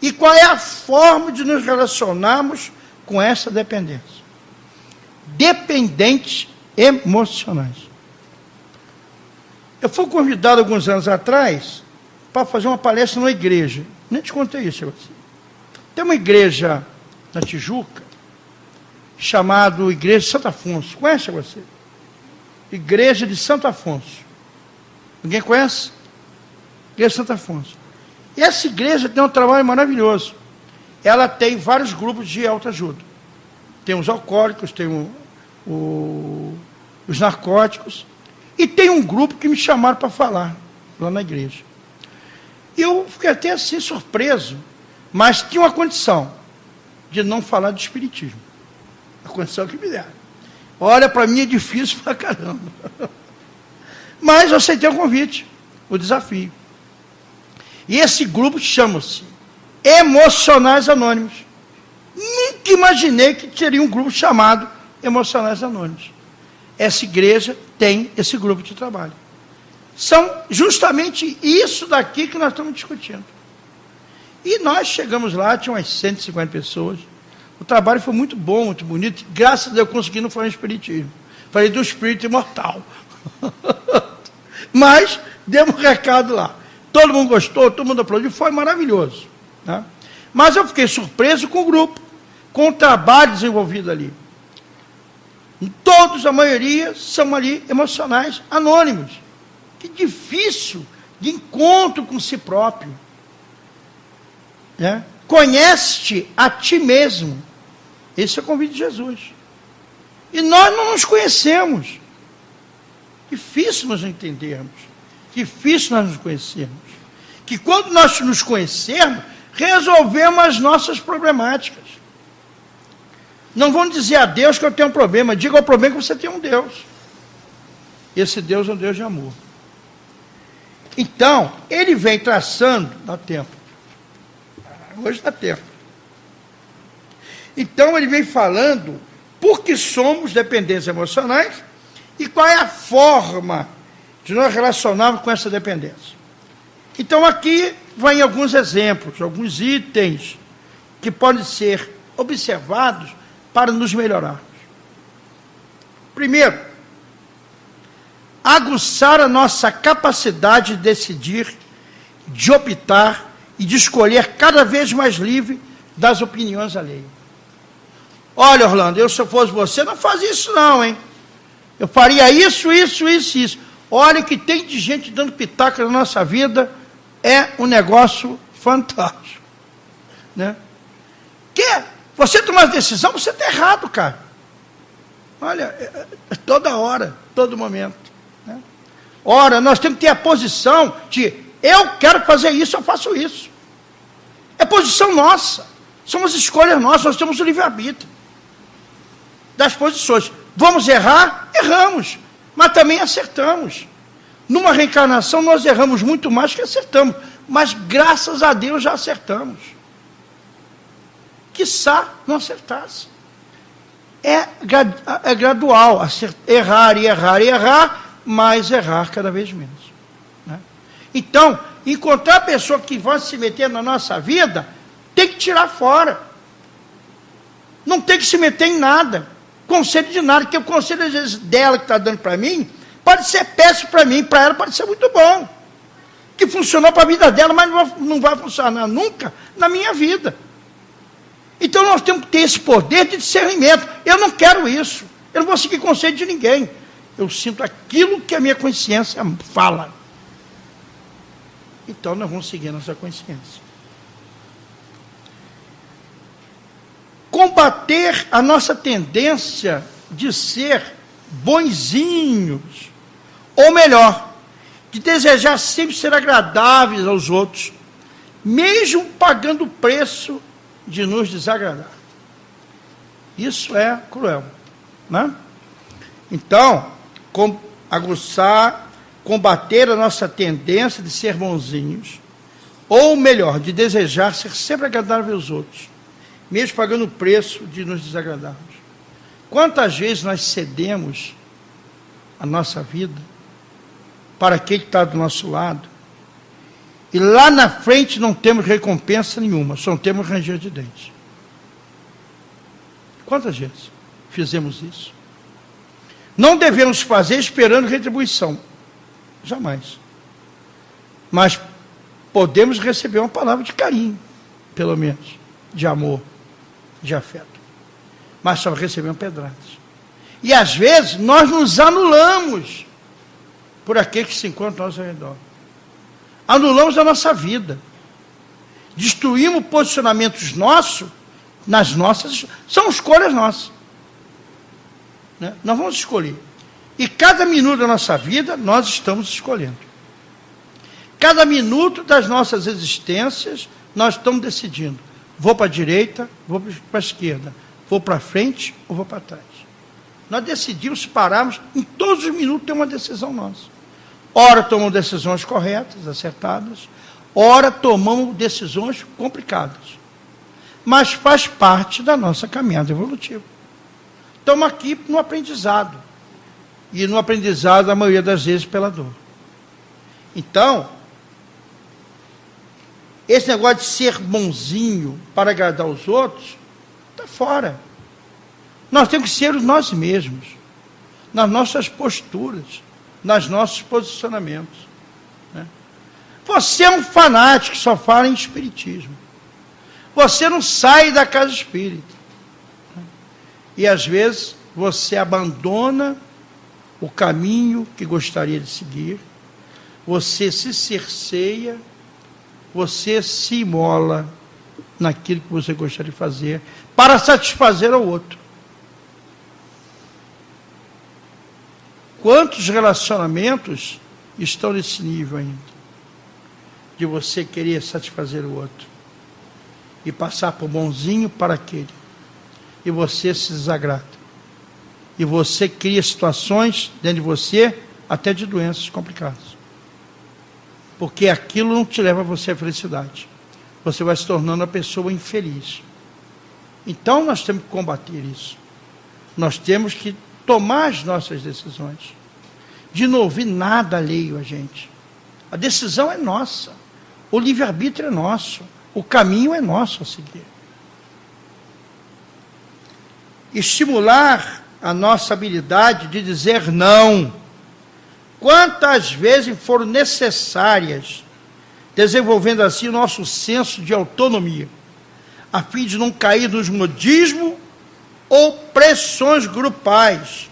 e qual é a forma de nos relacionarmos com essa dependência. Dependentes emocionais. Eu fui convidado alguns anos atrás para fazer uma palestra numa igreja. Nem te contei isso. Tem uma igreja na Tijuca, chamada Igreja de Santo Afonso. Conhece você? Igreja de Santo Afonso. Ninguém conhece? Igreja de Santo Afonso. E essa igreja tem um trabalho maravilhoso. Ela tem vários grupos de autoajuda. Tem os alcoólicos, tem os narcóticos. E tem um grupo que me chamaram para falar lá na igreja. E eu fiquei até assim surpreso, mas tinha uma condição de não falar de espiritismo. A condição que me deram. Olha, para mim é difícil pra caramba. Mas eu aceitei o convite, o desafio. E esse grupo chama-se Emocionais Anônimos. Nunca imaginei que teria um grupo chamado Emocionais Anônimos. Essa igreja tem esse grupo de trabalho. São justamente isso daqui que nós estamos discutindo. E nós chegamos lá, tinha umas 150 pessoas. O trabalho foi muito bom, muito bonito. Graças a Deus eu consegui não falar em espiritismo. Falei do espírito imortal. Mas demos um recado lá. Todo mundo gostou, todo mundo aplaudiu, foi maravilhoso. Né? Mas eu fiquei surpreso com o grupo, com o trabalho desenvolvido ali. Todos, a maioria, são ali emocionais anônimos. Que difícil de encontro com si próprio. Né? Conhece-te a ti mesmo. Esse é o convite de Jesus. E nós não nos conhecemos. Difícil nós entendermos. Difícil nós nos conhecermos. Que quando nós nos conhecermos, resolvemos as nossas problemáticas. Não vão dizer a Deus que eu tenho um problema. Diga ao problema que você tem um Deus. Esse Deus é um Deus de amor. Então, ele vem traçando, dá tempo. Hoje dá tempo. Então, ele vem falando por que somos dependentes emocionais e qual é a forma de nós relacionarmos com essa dependência. Então, aqui vêm alguns exemplos, alguns itens que podem ser observados para nos melhorarmos. Primeiro, aguçar a nossa capacidade de decidir, de optar e de escolher cada vez mais livre das opiniões alheias. Olha, Orlando, eu se eu fosse você, não fazia isso não, hein? Eu faria isso. Olha que tem de gente dando pitaco na nossa vida, é um negócio fantástico. Né? Que você tomar decisão, você está errado, cara. Olha, toda hora, todo momento. Né? Ora, nós temos que ter a posição de eu quero fazer isso, eu faço isso. É posição nossa. São as escolhas nossas, nós temos o livre-arbítrio das posições. Vamos errar? Erramos. Mas também acertamos. Numa reencarnação, nós erramos muito mais que acertamos. Mas, graças a Deus, já acertamos. Quiçá não acertasse. É gradual. Errar, mas errar cada vez menos. Né? Então, encontrar a pessoa que vai se meter na nossa vida, tem que tirar fora. Não tem que se meter em nada. Conselho de nada, porque o conselho, às vezes, dela que está dando para mim, pode ser péssimo para mim, para ela pode ser muito bom. Que funcionou para a vida dela, mas não vai funcionar nunca na minha vida. Então nós temos que ter esse poder de discernimento. Eu não quero isso. Eu não vou seguir conselho de ninguém. Eu sinto aquilo que a minha consciência fala. Então nós vamos seguir nossa consciência. Combater a nossa tendência de ser bonzinhos, ou melhor, de desejar sempre ser agradáveis aos outros, mesmo pagando o preço de nos desagradar. Isso é cruel, né? Então, combater a nossa tendência de ser bonzinhos, ou melhor, de desejar ser sempre agradável aos outros, mesmo pagando o preço de nos desagradarmos. Quantas vezes nós cedemos a nossa vida para aquele que está do nosso lado, e lá na frente não temos recompensa nenhuma, só temos ranger de dentes. Quantas vezes fizemos isso? Não devemos fazer esperando retribuição. Jamais. Mas podemos receber uma palavra de carinho, pelo menos, de amor, de afeto. Mas só recebemos pedradas. E às vezes nós nos anulamos por aquele que se encontra ao nosso redor. Anulamos a nossa vida. Destruímos posicionamentos nossos nas nossas... São escolhas nossas. Né? Nós vamos escolher. E cada minuto da nossa vida, nós estamos escolhendo. Cada minuto das nossas existências, nós estamos decidindo. Vou para a direita, vou para a esquerda. Vou para frente ou vou para trás. Nós decidimos pararmos, em todos os minutos tem uma decisão nossa. Ora tomamos decisões corretas, acertadas. Ora tomamos decisões complicadas. Mas faz parte da nossa caminhada evolutiva. Estamos aqui no aprendizado. E no aprendizado, a maioria das vezes, pela dor. Então, esse negócio de ser bonzinho para agradar os outros, está fora. Nós temos que ser nós mesmos, nas nossas posturas, nos nossos posicionamentos. Né? Você é um fanático que só fala em espiritismo. Você não sai da casa espírita. E às vezes você abandona o caminho que gostaria de seguir, você se cerceia, você se imola naquilo que você gostaria de fazer para satisfazer ao outro. Quantos relacionamentos estão nesse nível ainda? De você querer satisfazer o outro e passar por bonzinho para aquele. E você se desagrada. E você cria situações dentro de você, até de doenças complicadas. Porque aquilo não te leva a você à felicidade. Você vai se tornando uma pessoa infeliz. Então nós temos que combater isso. Nós temos que tomar as nossas decisões. De não ouvir nada alheio a gente. A decisão é nossa. O livre-arbítrio é nosso. O caminho é nosso a seguir. Estimular a nossa habilidade de dizer não. Quantas vezes foram necessárias, desenvolvendo assim o nosso senso de autonomia, a fim de não cair nos modismos ou pressões grupais.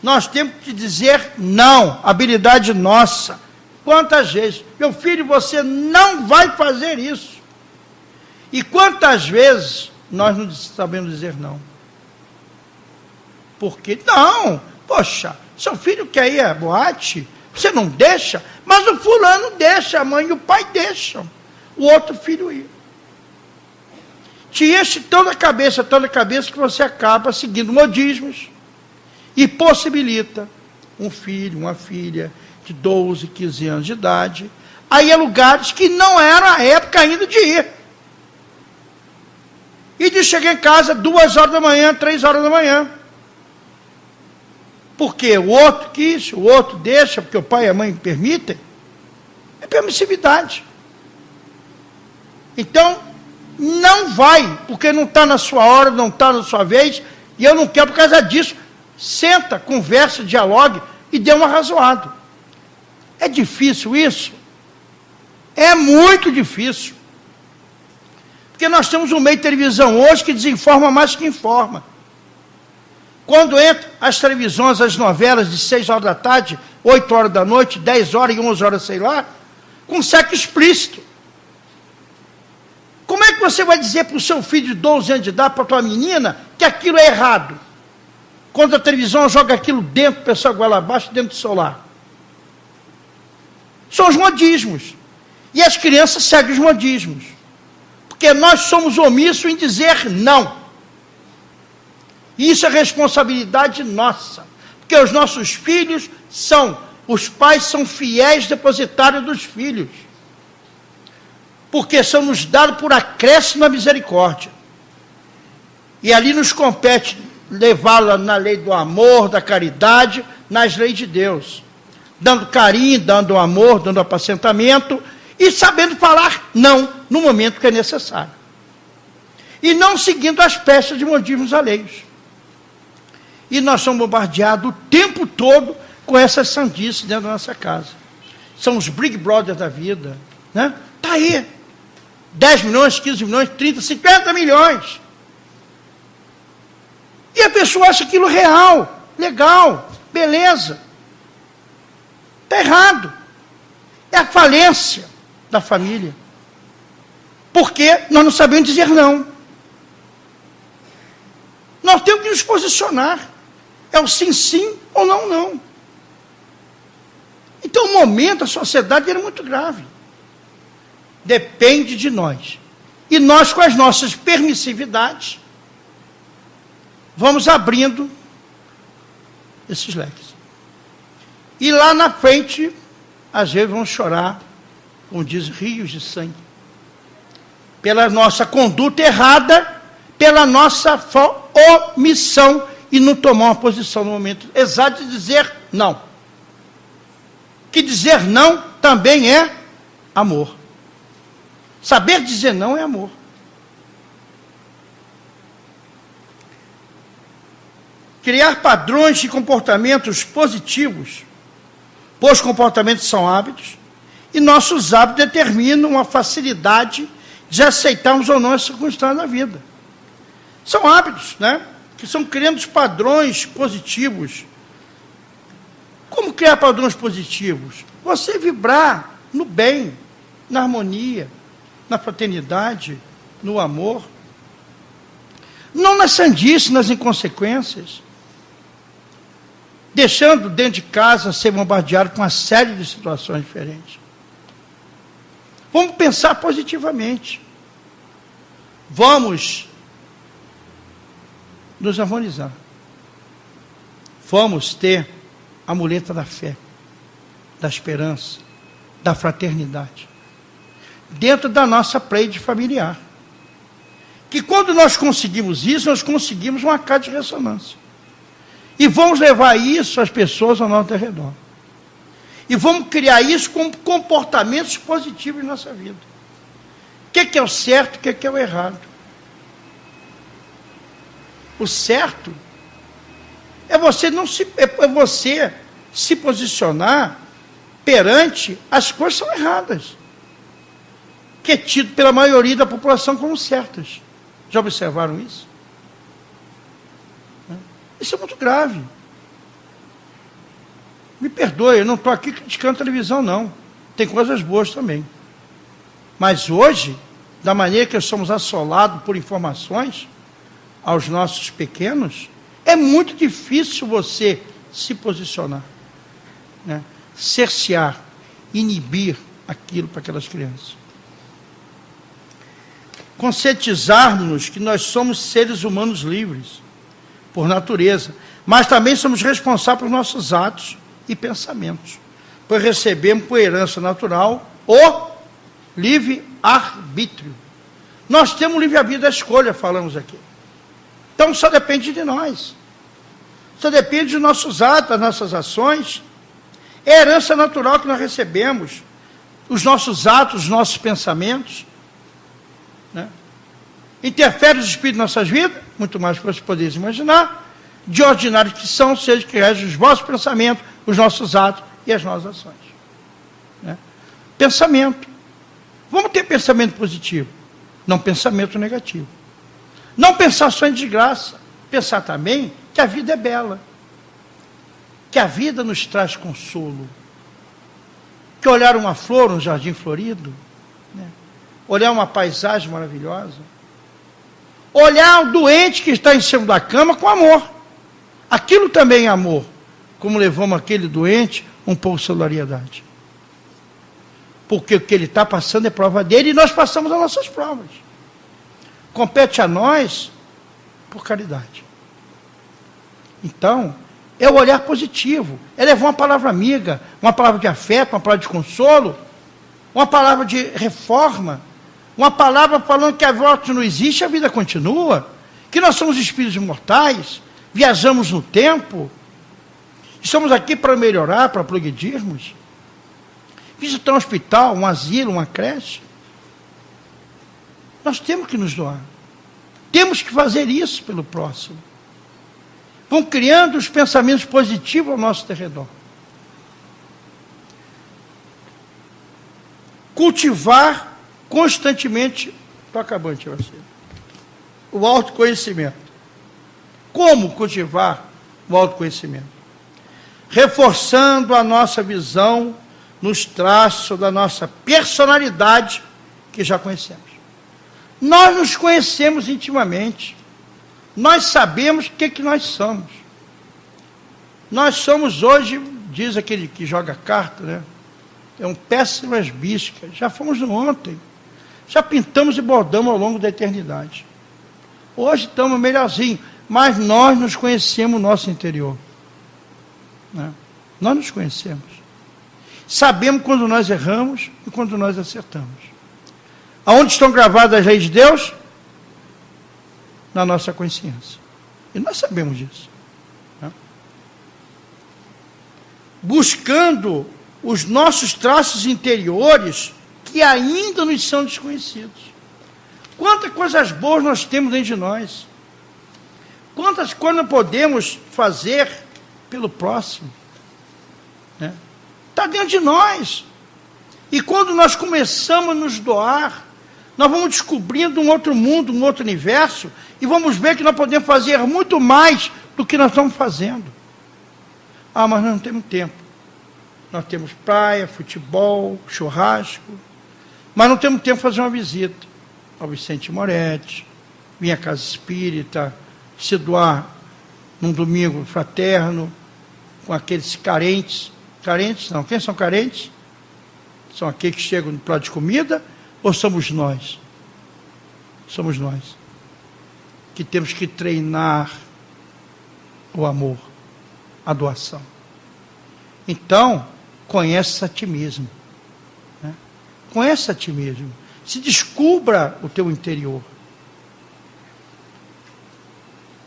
Nós temos que dizer não, habilidade nossa. Quantas vezes? Meu filho, você não vai fazer isso. E quantas vezes nós não sabemos dizer não? Porque não, poxa, seu filho quer ir à boate, você não deixa, mas o fulano deixa, a mãe e o pai deixam o outro filho ir. Te enche toda a cabeça que você acaba seguindo modismos e possibilita um filho, uma filha de 12, 15 anos de idade, aí a lugares que não era a época ainda de ir. E de chegar em casa 2 horas da manhã, 3 horas da manhã. Porque o outro quis, o outro deixa, porque o pai e a mãe permitem. É permissividade. Então, não vai, porque não está na sua hora, não está na sua vez, e eu não quero por causa disso. Senta, conversa, dialogue e dê um arrazoado. É difícil isso? É muito difícil. Porque nós temos um meio de televisão hoje que desinforma mais que informa. Quando entra as televisões, as novelas de 6 horas da tarde, 8 horas da noite, 10 horas e 11 horas, sei lá, com sexo explícito. Como é que você vai dizer para o seu filho de 12 anos de idade, para a tua menina, que aquilo é errado? Quando a televisão joga aquilo dentro, o pessoal goela abaixo, dentro do celular. São os modismos. E as crianças seguem os modismos. Porque nós somos omissos em dizer não. E isso é responsabilidade nossa. Porque os nossos filhos os pais são fiéis depositários dos filhos. Porque são nos dados por acréscimo na misericórdia. E ali nos compete levá-la na lei do amor, da caridade, nas leis de Deus. Dando carinho, dando amor, dando apacentamento e sabendo falar não no momento que é necessário. E não seguindo as peças de modismos alheios. E nós somos bombardeados o tempo todo com essas sandices dentro da nossa casa. São os Big Brothers da vida. Né? Está aí. 10 milhões, 15 milhões, 30, 50 milhões. E a pessoa acha aquilo real, legal, beleza. Está errado. É a falência da família. Porque nós não sabemos dizer não. Nós temos que nos posicionar. É o sim, sim ou não, não. Então, o momento, a sociedade era muito grave. Depende de nós. E nós, com as nossas permissividades, vamos abrindo esses leques. E lá na frente, às vezes vamos chorar, como diz, rios de sangue. Pela nossa conduta errada, pela nossa omissão e não tomar uma posição no momento exato de dizer não. Que dizer não também é amor. Saber dizer não é amor. Criar padrões de comportamentos positivos, pois comportamentos são hábitos, e nossos hábitos determinam a facilidade de aceitarmos ou não as circunstâncias da vida. São hábitos, né? Que são criando padrões positivos. Como criar padrões positivos? Você vibrar no bem, na harmonia, na fraternidade, no amor. Não na sandice, nas inconsequências. Deixando dentro de casa ser bombardeado com uma série de situações diferentes. Vamos pensar positivamente. Vamos nos harmonizar. Vamos ter a muleta da fé, da esperança, da fraternidade. Dentro da nossa parede familiar. Que quando nós conseguimos isso, nós conseguimos uma caixa de ressonância. E vamos levar isso às pessoas ao nosso redor. E vamos criar isso como comportamentos positivos em nossa vida. O que é o certo, o que é o errado? O certo é você se posicionar perante as coisas que são erradas, que é tido pela maioria da população como certas. Já observaram isso? Isso é muito grave. Me perdoe, eu não estou aqui criticando a televisão, não. Tem coisas boas também. Mas hoje, da maneira que somos assolados por informações aos nossos pequenos, é muito difícil você se posicionar, né? Cercear, inibir aquilo para aquelas crianças. Conscientizarmos que nós somos seres humanos livres, por natureza, mas também somos responsáveis por nossos atos e pensamentos, pois recebemos por herança natural o livre-arbítrio. Nós temos o livre-arbítrio da escolha, falamos aqui. Então só depende de nós. Só depende dos nossos atos, das nossas ações. É a herança natural que nós recebemos. Os nossos atos, os nossos pensamentos. Né? Interfere os espíritos em nossas vidas, muito mais do que vocês poderem imaginar. De ordinário que são, seja que regem os vossos pensamentos, os nossos atos e as nossas ações. Né? Pensamento. Vamos ter pensamento positivo, não pensamento negativo. Não pensar só em desgraça, pensar também que a vida é bela, que a vida nos traz consolo, que olhar uma flor, um jardim florido, né? Olhar uma paisagem maravilhosa, olhar o doente que está em cima da cama com amor. Aquilo também é amor, como levamos aquele doente um pouco de solidariedade. Porque o que ele está passando é prova dele e nós passamos as nossas provas. Compete a nós por caridade. Então, é o olhar positivo, é levar uma palavra amiga, uma palavra de afeto, uma palavra de consolo, uma palavra de reforma, uma palavra falando que a morte não existe, a vida continua, que nós somos espíritos imortais, viajamos no tempo, estamos aqui para melhorar, para progredirmos. Visitar um hospital, um asilo, uma creche. Nós temos que nos doar. Temos que fazer isso pelo próximo. Vão criando os pensamentos positivos ao nosso redor. Cultivar constantemente, estou acabando, Tia Marcelo, o autoconhecimento. Como cultivar o autoconhecimento? Reforçando a nossa visão nos traços da nossa personalidade que já conhecemos. Nós nos conhecemos intimamente. Nós sabemos o que nós somos. Nós somos hoje, diz aquele que joga carta, né? É um péssimas biscas. Já fomos no ontem. Já pintamos e bordamos ao longo da eternidade. Hoje estamos melhorzinho, mas nós nos conhecemos o nosso interior. Né? Nós nos conhecemos. Sabemos quando nós erramos e quando nós acertamos. Aonde estão gravadas as leis de Deus? Na nossa consciência. E nós sabemos disso. Né? Buscando os nossos traços interiores que ainda nos são desconhecidos. Quantas coisas boas nós temos dentro de nós. Quantas coisas podemos fazer pelo próximo. Né? Está dentro de nós. E quando nós começamos a nos doar, nós vamos descobrindo um outro mundo, um outro universo, e vamos ver que nós podemos fazer muito mais do que nós estamos fazendo. Ah, mas nós não temos tempo. Nós temos praia, futebol, churrasco, mas não temos tempo para fazer uma visita ao Vicente Moretti, vir à casa espírita, se doar num domingo fraterno, com aqueles carentes. Carentes não, quem são carentes? São aqueles que chegam no prato de comida, ou somos nós? Somos nós. Que temos que treinar o amor, a doação. Então, conhece a ti mesmo. Né? Conhece a ti mesmo. Se descubra o teu interior.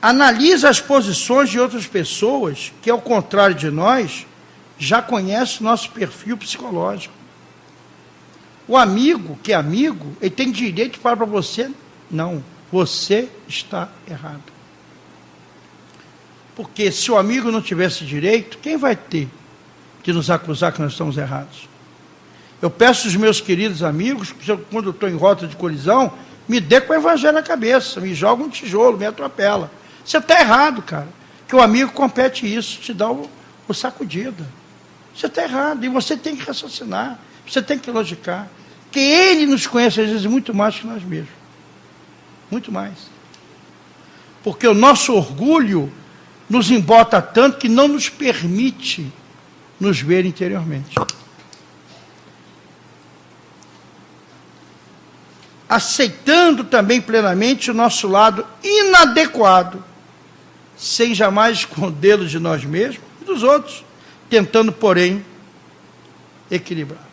Analisa as posições de outras pessoas que, ao contrário de nós, já conhecem o nosso perfil psicológico. O amigo, que é amigo, ele tem direito de falar para você, não, você está errado. Porque se o amigo não tivesse direito, quem vai ter de nos acusar que nós estamos errados? Eu peço aos meus queridos amigos, que quando eu estou em rota de colisão, me dê com o evangelho na cabeça, me joga um tijolo, me atropela. Você está errado, cara. Que o amigo compete isso, te dá o sacudida. Você está errado, e você tem que raciocinar, você tem que logicar. Que ele nos conhece, às vezes, muito mais que nós mesmos. Muito mais. Porque o nosso orgulho nos embota tanto que não nos permite nos ver interiormente. Aceitando também plenamente o nosso lado inadequado, sem jamais escondê-lo de nós mesmos e dos outros, tentando, porém, equilibrar.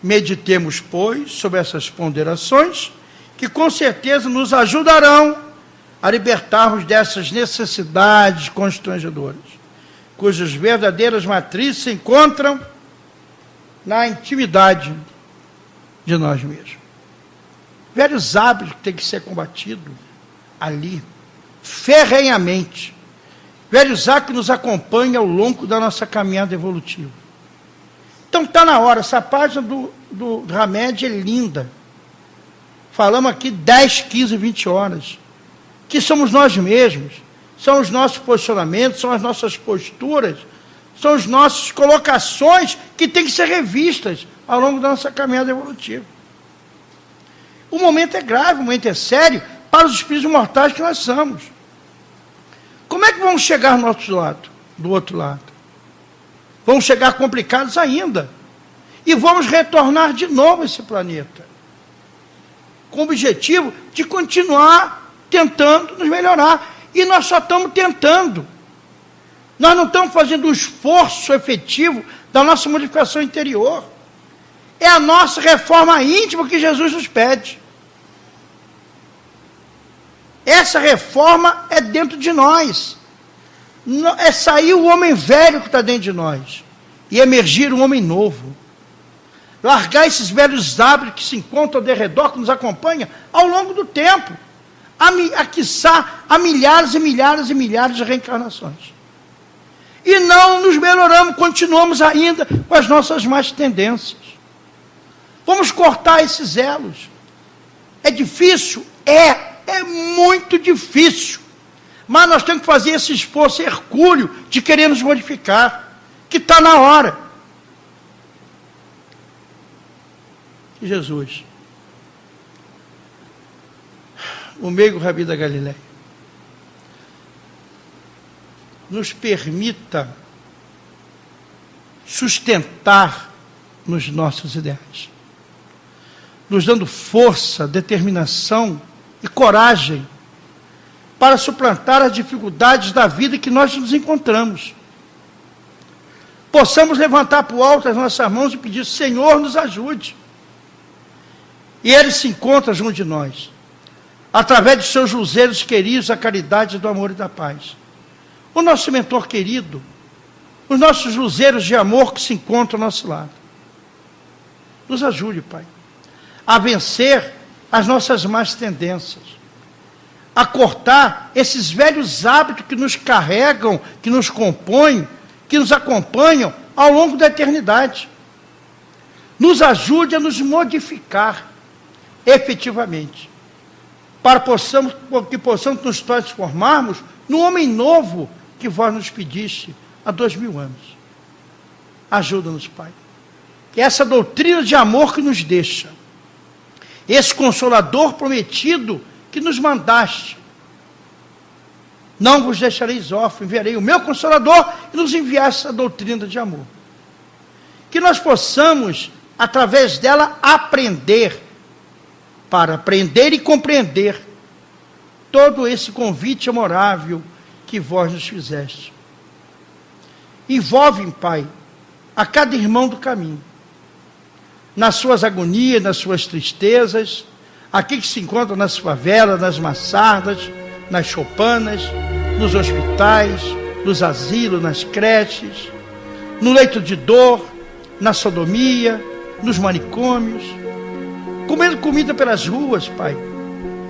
Meditemos, pois, sobre essas ponderações, que com certeza nos ajudarão a libertarmos dessas necessidades constrangedoras, cujas verdadeiras matrizes se encontram na intimidade de nós mesmos. Velhos hábitos que têm que ser combatidos ali, ferrenhamente. Velhos hábitos que nos acompanham ao longo da nossa caminhada evolutiva. Então está na hora, essa página do Hamed é linda. Falamos aqui 10, 15, 20 horas. Que somos nós mesmos, são os nossos posicionamentos, são as nossas posturas, são as nossas colocações que têm que ser revistas ao longo da nossa caminhada evolutiva. O momento é grave, o momento é sério para os espíritos mortais que nós somos. Como é que vamos chegar do outro lado? Vamos chegar complicados ainda. E vamos retornar de novo a esse planeta, com o objetivo de continuar tentando nos melhorar. E nós só estamos tentando. Nós não estamos fazendo um esforço efetivo da nossa modificação interior. É a nossa reforma íntima que Jesus nos pede. Essa reforma é dentro de nós. É sair o homem velho que está dentro de nós e emergir um homem novo. Largar esses velhos hábitos que se encontram ao derredor, que nos acompanham ao longo do tempo, quiçá há milhares e milhares e milhares de reencarnações. E não nos melhoramos, continuamos ainda com as nossas más tendências. Vamos cortar esses elos. É difícil? É muito difícil. Mas nós temos que fazer esse esforço hercúleo de querer nos modificar, que está na hora. E Jesus, o meigo Rabi da Galileia, nos permita sustentar nos nossos ideais, nos dando força, determinação e coragem para suplantar as dificuldades da vida que nós nos encontramos. Possamos levantar para o alto as nossas mãos e pedir: Senhor, nos ajude. E Ele se encontra junto de nós, através de seus luzeiros queridos, a caridade do amor e da paz. O nosso mentor querido, os nossos luzeiros de amor que se encontram ao nosso lado. Nos ajude, Pai, a vencer as nossas más tendências, a cortar esses velhos hábitos que nos carregam, que nos compõem, que nos acompanham ao longo da eternidade. Nos ajude a nos modificar efetivamente, para que possamos nos transformarmos no homem novo que vós nos pediste há 2000 anos. Ajuda-nos, Pai. Que essa doutrina de amor que nos deixa, esse consolador prometido que nos mandaste, não vos deixareis órfãos, enviarei o meu consolador e nos enviar essa doutrina de amor. Que nós possamos, através dela, aprender, para aprender e compreender todo esse convite amorável que vós nos fizeste. Envolve, Pai, a cada irmão do caminho, nas suas agonias, nas suas tristezas, aqui que se encontram nas favelas, nas maçardas, nas choupanas, nos hospitais, nos asilos, nas creches, no leito de dor, na sodomia, nos manicômios, comendo comida pelas ruas, Pai.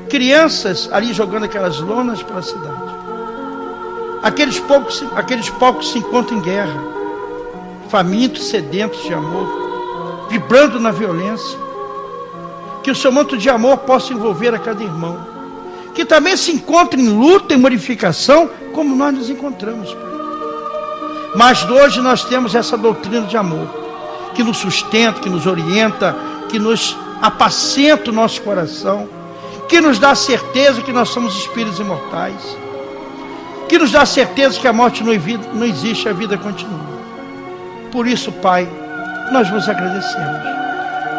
Crianças ali jogando aquelas lonas pela cidade. Aqueles povos que se encontram em guerra, famintos, sedentos de amor, vibrando na violência. Que o seu manto de amor possa envolver a cada irmão, que também se encontre em luta e modificação, como nós nos encontramos, Pai. Mas hoje nós temos essa doutrina de amor, que nos sustenta, que nos orienta, que nos apacenta o nosso coração, que nos dá a certeza que nós somos espíritos imortais, que nos dá a certeza que a morte não existe, a vida continua. Por isso, Pai, nós vos agradecemos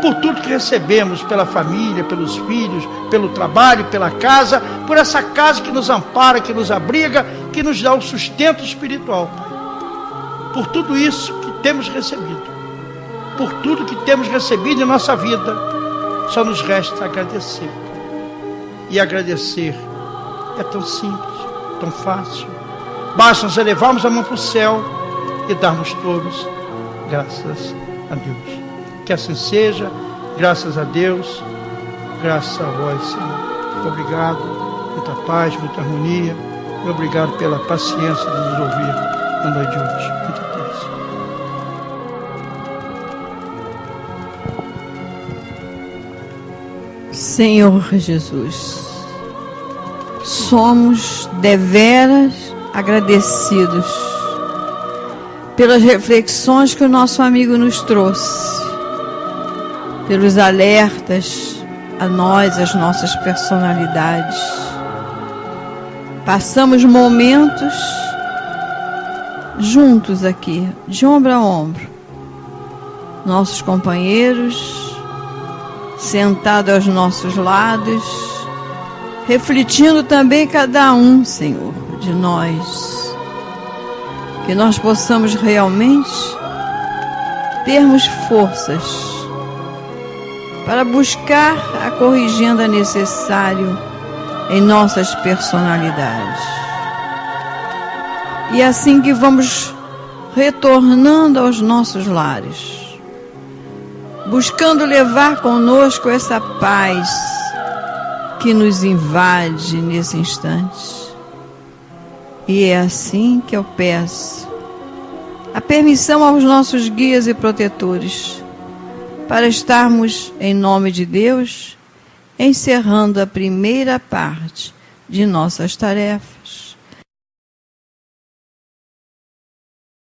por tudo que recebemos, pela família, pelos filhos, pelo trabalho, pela casa, por essa casa que nos ampara, que nos abriga, que nos dá o sustento espiritual, Pai. Por tudo isso que temos recebido, por tudo que temos recebido em nossa vida, só nos resta agradecer. E agradecer é tão simples, tão fácil. Basta nos elevarmos a mão para o céu e darmos todos graças a Deus. Que assim seja, graças a Deus, graças a vós, Senhor. Obrigado, muita paz, muita harmonia, e obrigado pela paciência de nos ouvir na noite de hoje. Muita paz. Senhor Jesus, somos deveras agradecidos pelas reflexões que o nosso amigo nos trouxe, pelos alertas a nós, as nossas personalidades. Passamos momentos juntos aqui, de ombro a ombro, nossos companheiros sentados aos nossos lados, refletindo também cada um, Senhor, de nós, que nós possamos realmente termos forças para buscar a corrigenda necessária em nossas personalidades. E assim que vamos retornando aos nossos lares, buscando levar conosco essa paz que nos invade nesse instante. E é assim que eu peço a permissão aos nossos guias e protetores para estarmos, em nome de Deus, encerrando a primeira parte de nossas tarefas.